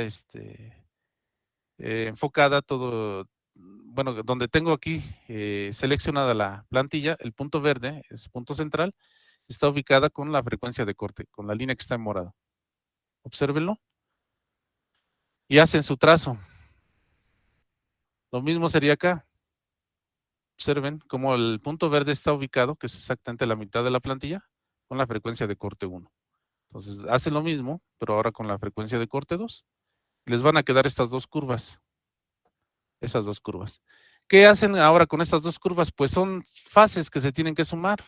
enfocada todo, bueno, donde tengo aquí seleccionada la plantilla, el punto verde, es punto central, está ubicada con la frecuencia de corte, con la línea que está en morado. Obsérvenlo. Y hacen su trazo. Lo mismo sería acá. Observen cómo el punto verde está ubicado, que es exactamente la mitad de la plantilla, con la frecuencia de corte 1. Entonces, hacen lo mismo, pero ahora con la frecuencia de corte 2. Les van a quedar estas dos curvas. Esas dos curvas. ¿Qué hacen ahora con estas dos curvas? Pues son fases que se tienen que sumar.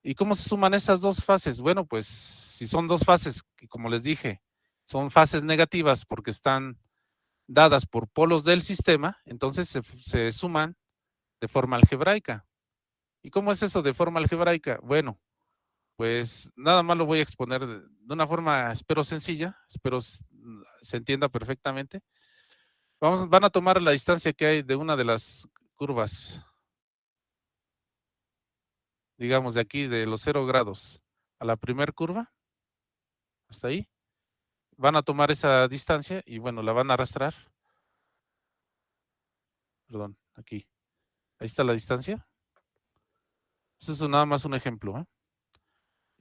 ¿Y cómo se suman estas dos fases? Bueno, pues si son dos fases, que como les dije, son fases negativas porque están dadas por polos del sistema, entonces se suman de forma algebraica. ¿Y cómo es eso de forma algebraica? Bueno, pues nada más lo voy a exponer de una forma, espero sencilla, espero se entienda perfectamente. Van a tomar la distancia que hay de una de las curvas, digamos de aquí, de los 0 grados a la primera curva, hasta ahí. Van a tomar esa distancia y bueno, la van a arrastrar. Perdón, aquí. Ahí está la distancia. Esto es nada más un ejemplo, ¿eh?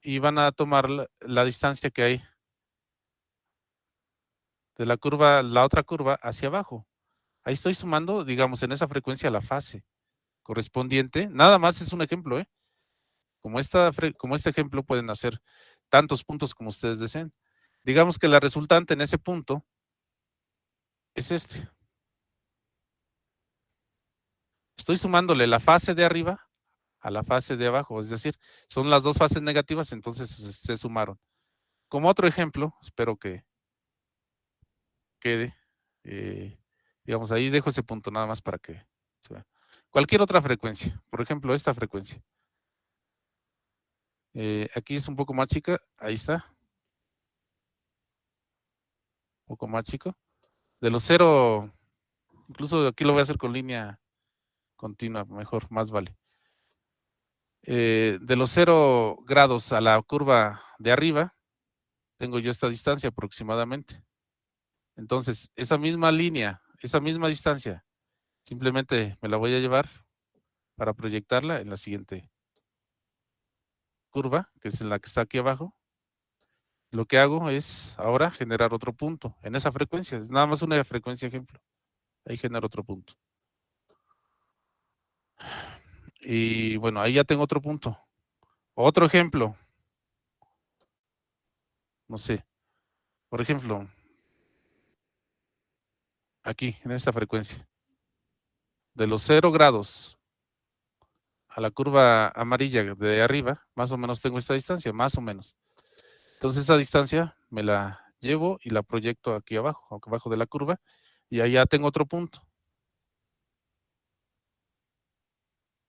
Y van a tomar la distancia que hay de la curva, la otra curva hacia abajo. Ahí estoy sumando, digamos, en esa frecuencia la fase correspondiente. Nada más es un ejemplo, ¿eh? Como este ejemplo pueden hacer tantos puntos como ustedes deseen. Digamos que la resultante en ese punto es este. Estoy sumándole la fase de arriba a la fase de abajo, es decir, son las dos fases negativas, entonces se sumaron. Como otro ejemplo, espero que quede, digamos, ahí dejo ese punto nada más para que se vea. Cualquier otra frecuencia, por ejemplo, esta frecuencia. Aquí es un poco más chica, ahí está. Un poco más chico. De los 0, incluso aquí lo voy a hacer con línea continua, mejor, más vale. De los 0 grados a la curva de arriba, tengo yo esta distancia aproximadamente. Entonces, esa misma línea, esa misma distancia, simplemente me la voy a llevar para proyectarla en la siguiente curva, que es en la que está aquí abajo. Lo que hago es ahora generar otro punto en esa frecuencia. Es nada más una frecuencia ejemplo. Ahí genero otro punto. Y bueno, ahí ya tengo otro punto. Otro ejemplo. No sé. Por ejemplo, aquí, en esta frecuencia. de los 0 grados a la curva amarilla de arriba, más o menos tengo esta distancia, más o menos. Entonces esa distancia me la llevo y la proyecto aquí abajo de la curva, y ahí ya tengo otro punto.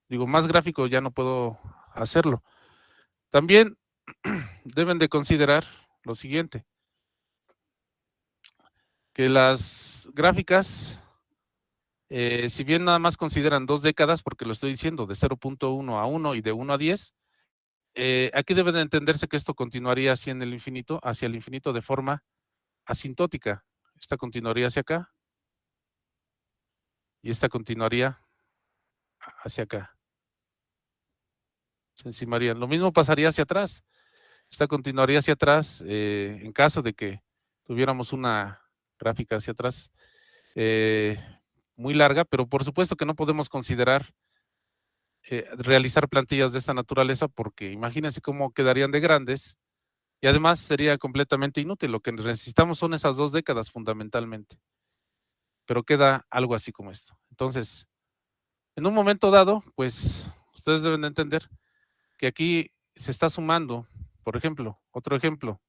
Digo, más gráfico ya no puedo hacerlo. También deben de considerar lo siguiente, que las gráficas, si bien nada más consideran 2 décadas, porque lo estoy diciendo, de 0.1 a 1 y de 1 a 10, aquí debe de entenderse que esto continuaría hacia el infinito de forma asintótica. Esta continuaría hacia acá y esta continuaría hacia acá. Se encimarían. Lo mismo pasaría hacia atrás. Esta continuaría hacia atrás en caso de que tuviéramos una gráfica hacia atrás muy larga, pero por supuesto que no podemos considerar realizar plantillas de esta naturaleza, porque imagínense cómo quedarían de grandes y además sería completamente inútil. Lo que necesitamos son esas 2 décadas fundamentalmente, pero queda algo así como esto. Entonces, en un momento dado, pues ustedes deben de entender que aquí se está sumando, por ejemplo, otro ejemplo,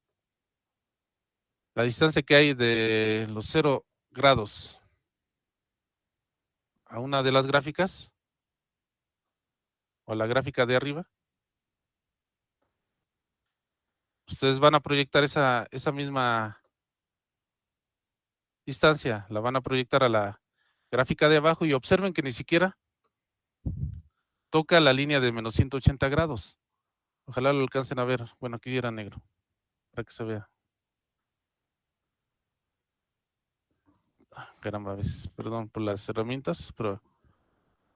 la distancia que hay de los 0 grados a una de las gráficas, o a la gráfica de arriba. Ustedes van a proyectar esa misma distancia, la van a proyectar a la gráfica de abajo y observen que ni siquiera toca la línea de menos 180 grados. Ojalá lo alcancen a ver. Bueno, aquí era negro, para que se vea. Caramba, perdón por las herramientas, pero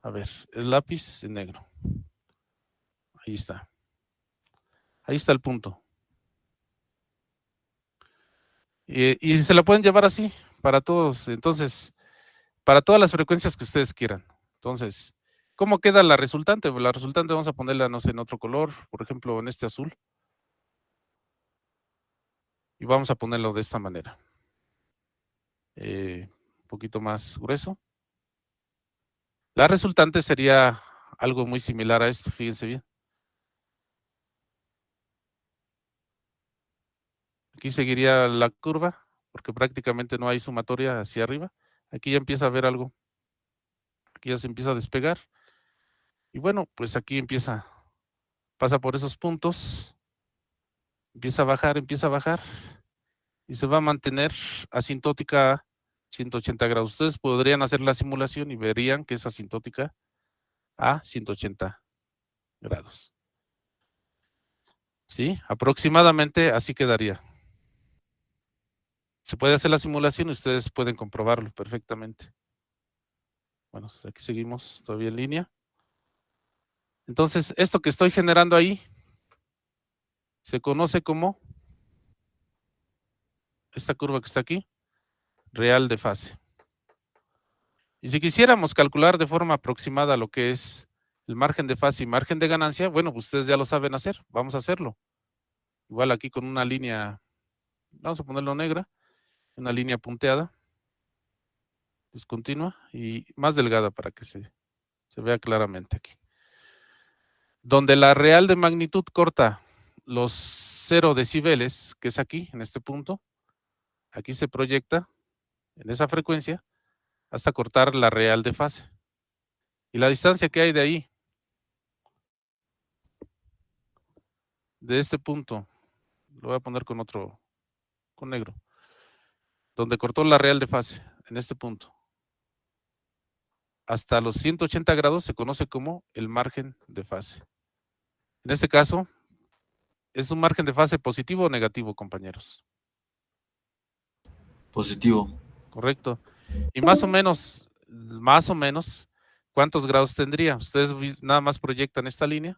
a ver, el lápiz en negro. Ahí está. Ahí está el punto. Y se la pueden llevar así para todos. Entonces, para todas las frecuencias que ustedes quieran. Entonces, ¿cómo queda la resultante? La resultante vamos a ponerla, no sé, en otro color, por ejemplo, en este azul. Y vamos a ponerlo de esta manera. Un poquito más grueso. La resultante sería algo muy similar a esto, fíjense bien. Aquí seguiría la curva, porque prácticamente no hay sumatoria hacia arriba. Aquí ya empieza a haber algo. Aquí ya se empieza a despegar. Y bueno, pues aquí pasa por esos puntos. Empieza a bajar. Y se va a mantener asintótica a 180 grados. Ustedes podrían hacer la simulación y verían que es asintótica a 180 grados. ¿Sí? Aproximadamente así quedaría. Se puede hacer la simulación y ustedes pueden comprobarlo perfectamente. Bueno, aquí seguimos todavía en línea. Entonces, esto que estoy generando ahí se conoce como esta curva que está aquí, real de fase. Y si quisiéramos calcular de forma aproximada lo que es el margen de fase y margen de ganancia, bueno, pues ustedes ya lo saben hacer, vamos a hacerlo. Igual aquí con una línea, vamos a ponerlo negra, una línea punteada, discontinua y más delgada para que se vea claramente aquí. Donde la real de magnitud corta los 0 decibeles, que es aquí, en este punto, aquí se proyecta en esa frecuencia hasta cortar la real de fase. Y la distancia que hay de ahí, de este punto, lo voy a poner con negro, donde cortó la real de fase, en este punto, hasta los 180 grados se conoce como el margen de fase. En este caso, ¿es un margen de fase positivo o negativo, compañeros? Positivo. Correcto. Y más o menos, ¿cuántos grados tendría? Ustedes nada más proyectan esta línea,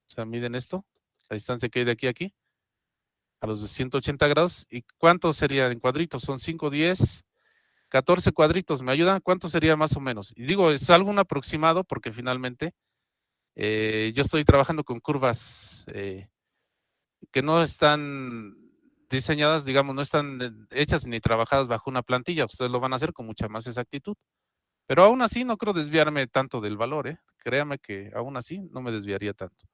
o sea, miden esto, la distancia que hay de aquí a aquí, a los 180 grados, ¿y cuántos serían en cuadritos? Son 5, 10, 14 cuadritos, ¿me ayudan? ¿Cuánto sería más o menos? Y digo, es algo aproximado porque finalmente yo estoy trabajando con curvas que no están diseñadas, digamos, no están hechas ni trabajadas bajo una plantilla. Ustedes lo van a hacer con mucha más exactitud. Pero aún así no creo desviarme tanto del valor, ¿eh? Créame que aún así no me desviaría tanto.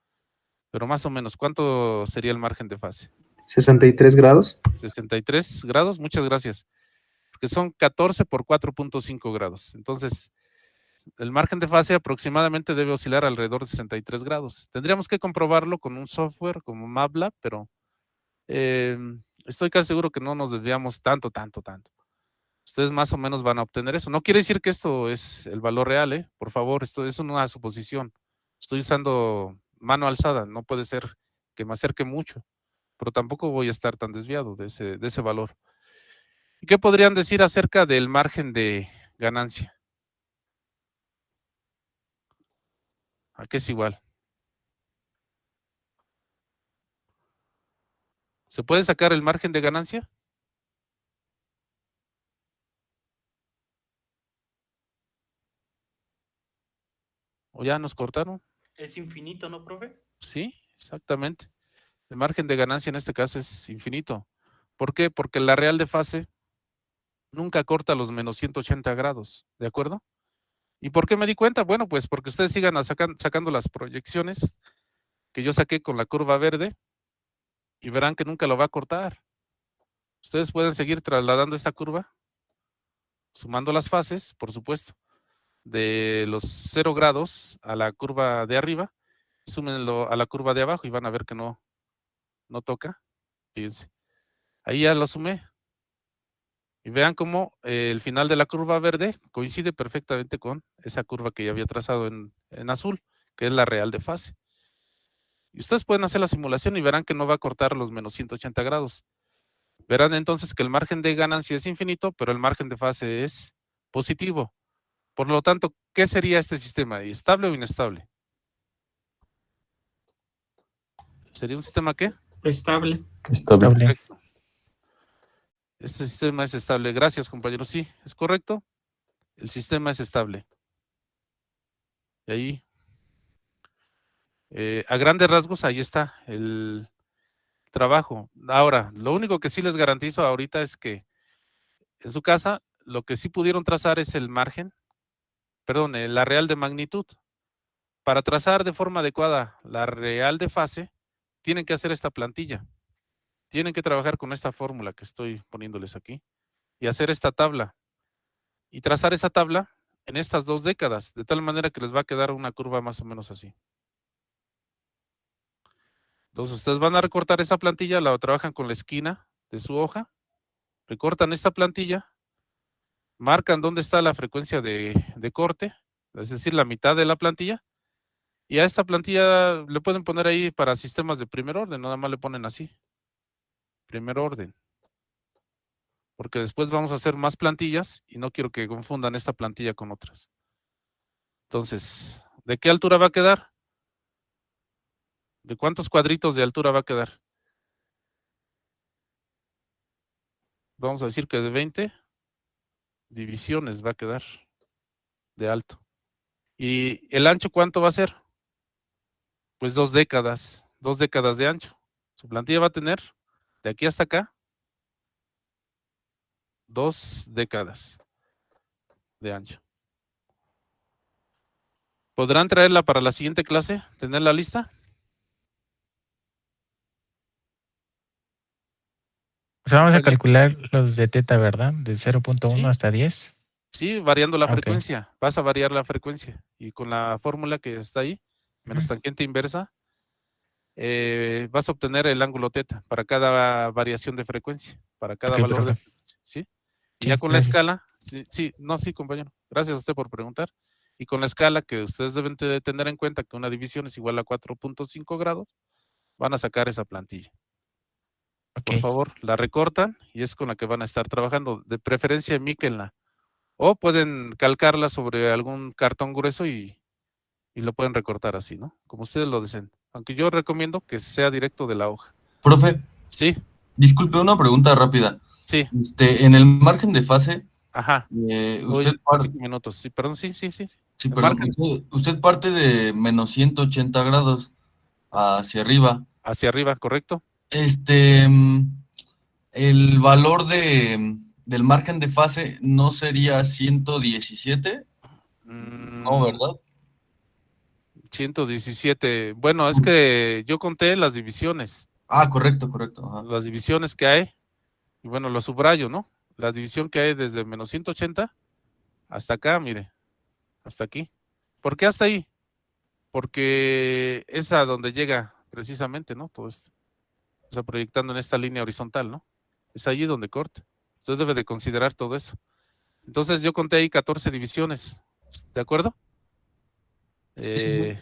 Pero más o menos, ¿cuánto sería el margen de fase? 63 grados. 63 grados, muchas gracias. Porque son 14 por 4.5 grados. Entonces, el margen de fase aproximadamente debe oscilar alrededor de 63 grados. Tendríamos que comprobarlo con un software como MATLAB, pero estoy casi seguro que no nos desviamos tanto. Ustedes más o menos van a obtener eso. No quiere decir que esto es el valor real, ¿eh? Por favor, esto es una suposición. Estoy usando mano alzada, no puede ser que me acerque mucho, pero tampoco voy a estar tan desviado de ese valor. ¿Y qué podrían decir acerca del margen de ganancia? ¿A qué es igual? ¿Se puede sacar el margen de ganancia? ¿O ya nos cortaron? Es infinito, ¿no, profe? Sí, exactamente. El margen de ganancia en este caso es infinito. ¿Por qué? Porque la real de fase nunca corta los menos 180 grados, ¿de acuerdo? ¿Y por qué me di cuenta? Bueno, pues porque ustedes sigan sacando las proyecciones que yo saqué con la curva verde y verán que nunca lo va a cortar. Ustedes pueden seguir trasladando esta curva, sumando las fases, por supuesto, de los 0 grados a la curva de arriba, súmenlo a la curva de abajo y van a ver que no toca. Fíjense. Ahí ya lo sumé. Y vean cómo el final de la curva verde coincide perfectamente con esa curva que ya había trazado en azul, que es la real de fase. Y ustedes pueden hacer la simulación y verán que no va a cortar los menos 180 grados. Verán entonces que el margen de ganancia es infinito, pero el margen de fase es positivo. Por lo tanto, ¿qué sería este sistema? ¿Estable o inestable? ¿Sería un sistema qué? Estable. Correcto. Este sistema es estable. Gracias, compañero. Sí, es correcto. El sistema es estable. Y ahí, a grandes rasgos, ahí está el trabajo. Ahora, lo único que sí les garantizo ahorita es que en su casa, lo que sí pudieron trazar es el margen, perdón, la real de magnitud. Para trazar de forma adecuada la real de fase, tienen que hacer esta plantilla. Tienen que trabajar con esta fórmula que estoy poniéndoles aquí y hacer esta tabla y trazar esa tabla en estas 2 décadas, de tal manera que les va a quedar una curva más o menos así. Entonces ustedes van a recortar esa plantilla, la trabajan con la esquina de su hoja, recortan esta plantilla, marcan dónde está la frecuencia de corte, es decir, la mitad de la plantilla, y a esta plantilla le pueden poner ahí para sistemas de primer orden, nada más le ponen así, primer orden. Porque después vamos a hacer más plantillas y no quiero que confundan esta plantilla con otras. Entonces, ¿de qué altura va a quedar? ¿De cuántos cuadritos de altura va a quedar? Vamos a decir que de 20 divisiones va a quedar de alto. ¿Y el ancho cuánto va a ser? Pues 2 décadas de ancho. Su plantilla va a tener, de aquí hasta acá, 2 décadas de ancho. ¿Podrán traerla para la siguiente clase? ¿Tenerla lista? Pues vamos a calcular los de teta, ¿verdad? De 0.1 Sí. hasta 10. Sí, variando la Ok. frecuencia. Vas a variar la frecuencia. Y con la fórmula que está ahí, menos tangente inversa, vas a obtener el ángulo teta para cada variación de frecuencia, para cada Ok, valor de profe. frecuencia. ¿Sí? Y Sí, ya con gracias. la escala, sí, compañero. Gracias a usted por preguntar. Y con la escala que ustedes deben de tener en cuenta que una división es igual a 4.5 grados, van a sacar esa plantilla. Por Ok. favor, la recortan y es con la que van a estar trabajando. De preferencia, emíquenla. O pueden calcarla sobre algún cartón grueso y lo pueden recortar así, ¿no? Como ustedes lo deseen. Aunque yo recomiendo que sea directo de la hoja. Profe, Sí, disculpe, una pregunta rápida. sí, En el margen de fase, ajá. usted, Hoy 5 minutos. Sí, perdón, sí. sí, El perdón, margen usted parte de menos 180 grados hacia arriba. hacia arriba, ¿correcto? El valor del margen de fase no sería 117. No, ¿verdad? 117. Bueno, es que yo conté las divisiones. Ah, correcto, correcto. Ajá. Las divisiones que hay. Y bueno, lo subrayo, ¿no? La división que hay desde menos 180 hasta acá, mire. Hasta aquí. ¿Por qué hasta ahí? Porque es a donde llega precisamente, ¿no? Todo esto. O sea, proyectando en esta línea horizontal, ¿no? Es allí donde corta. Usted debe de considerar todo eso. Entonces yo conté ahí 14 divisiones. ¿De acuerdo? Sí.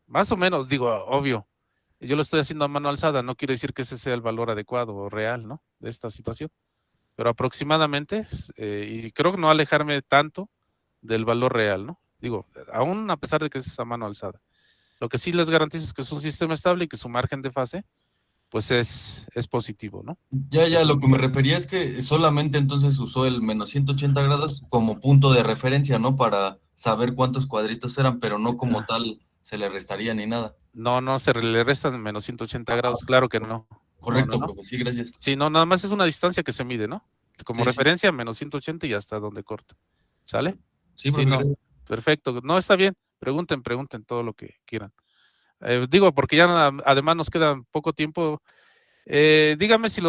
Más o menos, digo, obvio. Yo lo estoy haciendo a mano alzada, no quiere decir que ese sea el valor adecuado o real, ¿no? De esta situación. Pero aproximadamente, y creo que no alejarme tanto del valor real, ¿no? Digo, aún a pesar de que es a mano alzada. Lo que sí les garantizo es que es un sistema estable y que su margen de fase, pues es positivo, ¿no? Ya, lo que me refería es que solamente entonces usó el menos 180 grados como punto de referencia, ¿no? Para saber cuántos cuadritos eran, pero no como tal se le restaría ni nada. No, se le restan menos 180 grados, claro que no. Correcto, No. profe, sí, gracias. Sí, no, nada más es una distancia que se mide, ¿no? Como Sí, referencia, menos 180 y hasta donde corta. ¿Sale? Sí, profe, no, gracias. perfecto. No, está bien. Pregunten todo lo que quieran. Digo, porque ya además nos queda poco tiempo. Dígame si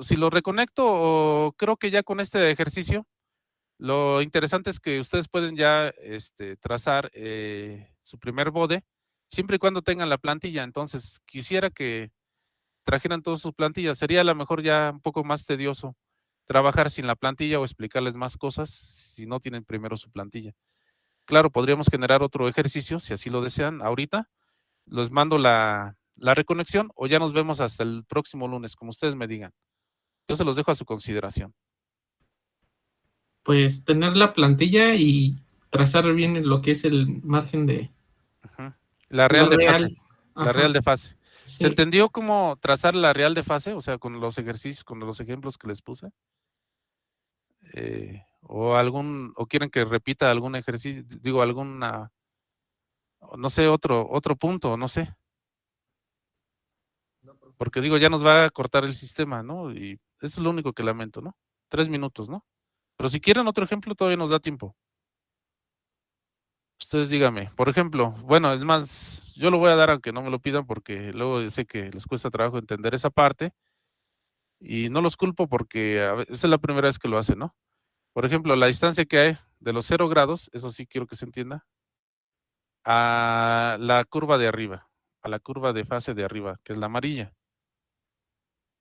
si los reconecto o creo que ya con este ejercicio, lo interesante es que ustedes pueden ya trazar su primer bode, siempre y cuando tengan la plantilla. Entonces, quisiera que trajeran todas sus plantillas. Sería a lo mejor ya un poco más tedioso trabajar sin la plantilla o explicarles más cosas si no tienen primero su plantilla. Claro, podríamos generar otro ejercicio, si así lo desean, ahorita. Les mando la reconexión o ya nos vemos hasta el próximo lunes, como ustedes me digan. Yo se los dejo a su consideración. Pues tener la plantilla y trazar bien lo que es el margen de La real de fase. La Ajá. real de fase. Sí. ¿Se entendió cómo trazar la real de fase? O sea, con los ejercicios, con los ejemplos que les puse. O quieren que repita algún ejercicio, digo, alguna, no sé, otro punto, no sé. Porque digo, ya nos va a cortar el sistema, ¿no? Y eso es lo único que lamento, ¿no? 3 minutos, ¿no? Pero si quieren otro ejemplo, todavía nos da tiempo. Ustedes díganme. Por ejemplo, bueno, es más, yo lo voy a dar aunque no me lo pidan porque luego sé que les cuesta trabajo entender esa parte. Y no los culpo porque esa es la primera vez que lo hacen, ¿no? Por ejemplo, la distancia que hay de los 0 grados, eso sí quiero que se entienda, a la curva de arriba, a la curva de fase de arriba, que es la amarilla.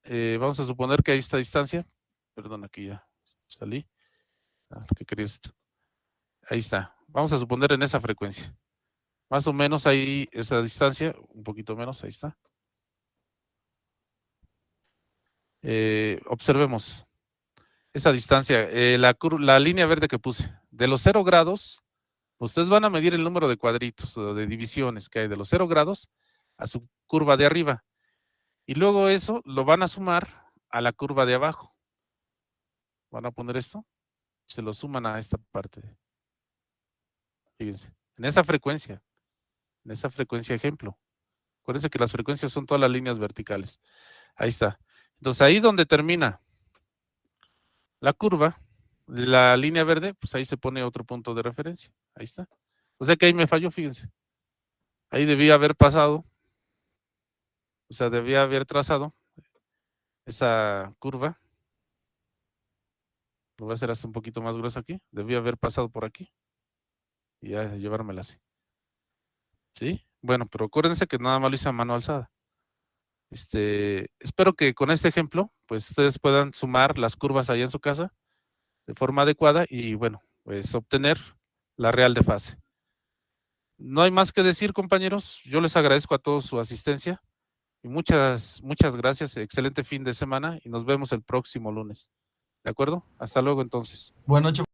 Vamos a suponer que hay esta distancia, perdón, aquí ya salí, lo que quería esto. Ahí está, vamos a suponer en esa frecuencia. Más o menos ahí esa distancia, un poquito menos, ahí está. Observemos esa distancia, la línea verde que puse, de los 0 grados, ustedes van a medir el número de cuadritos o de divisiones que hay de los 0 grados a su curva de arriba. Y luego eso lo van a sumar a la curva de abajo. Van a poner esto, se lo suman a esta parte. Fíjense, en esa frecuencia ejemplo. Acuérdense que las frecuencias son todas las líneas verticales. Ahí está. Entonces ahí donde termina la curva, la línea verde, pues ahí se pone otro punto de referencia. Ahí está. O sea que ahí me falló, fíjense. Ahí debía haber pasado, o sea, debía haber trazado esa curva. Lo voy a hacer hasta un poquito más grueso aquí. Debía haber pasado por aquí y ya llevármela así. ¿Sí? Bueno, pero acuérdense que nada más lo hice a mano alzada. Espero que con este ejemplo, pues ustedes puedan sumar las curvas allá en su casa de forma adecuada y bueno, pues obtener la real de fase. No hay más que decir, compañeros. Yo les agradezco a todos su asistencia y muchas gracias. Excelente fin de semana y nos vemos el próximo lunes. ¿De acuerdo? Hasta luego entonces. Buenas noches.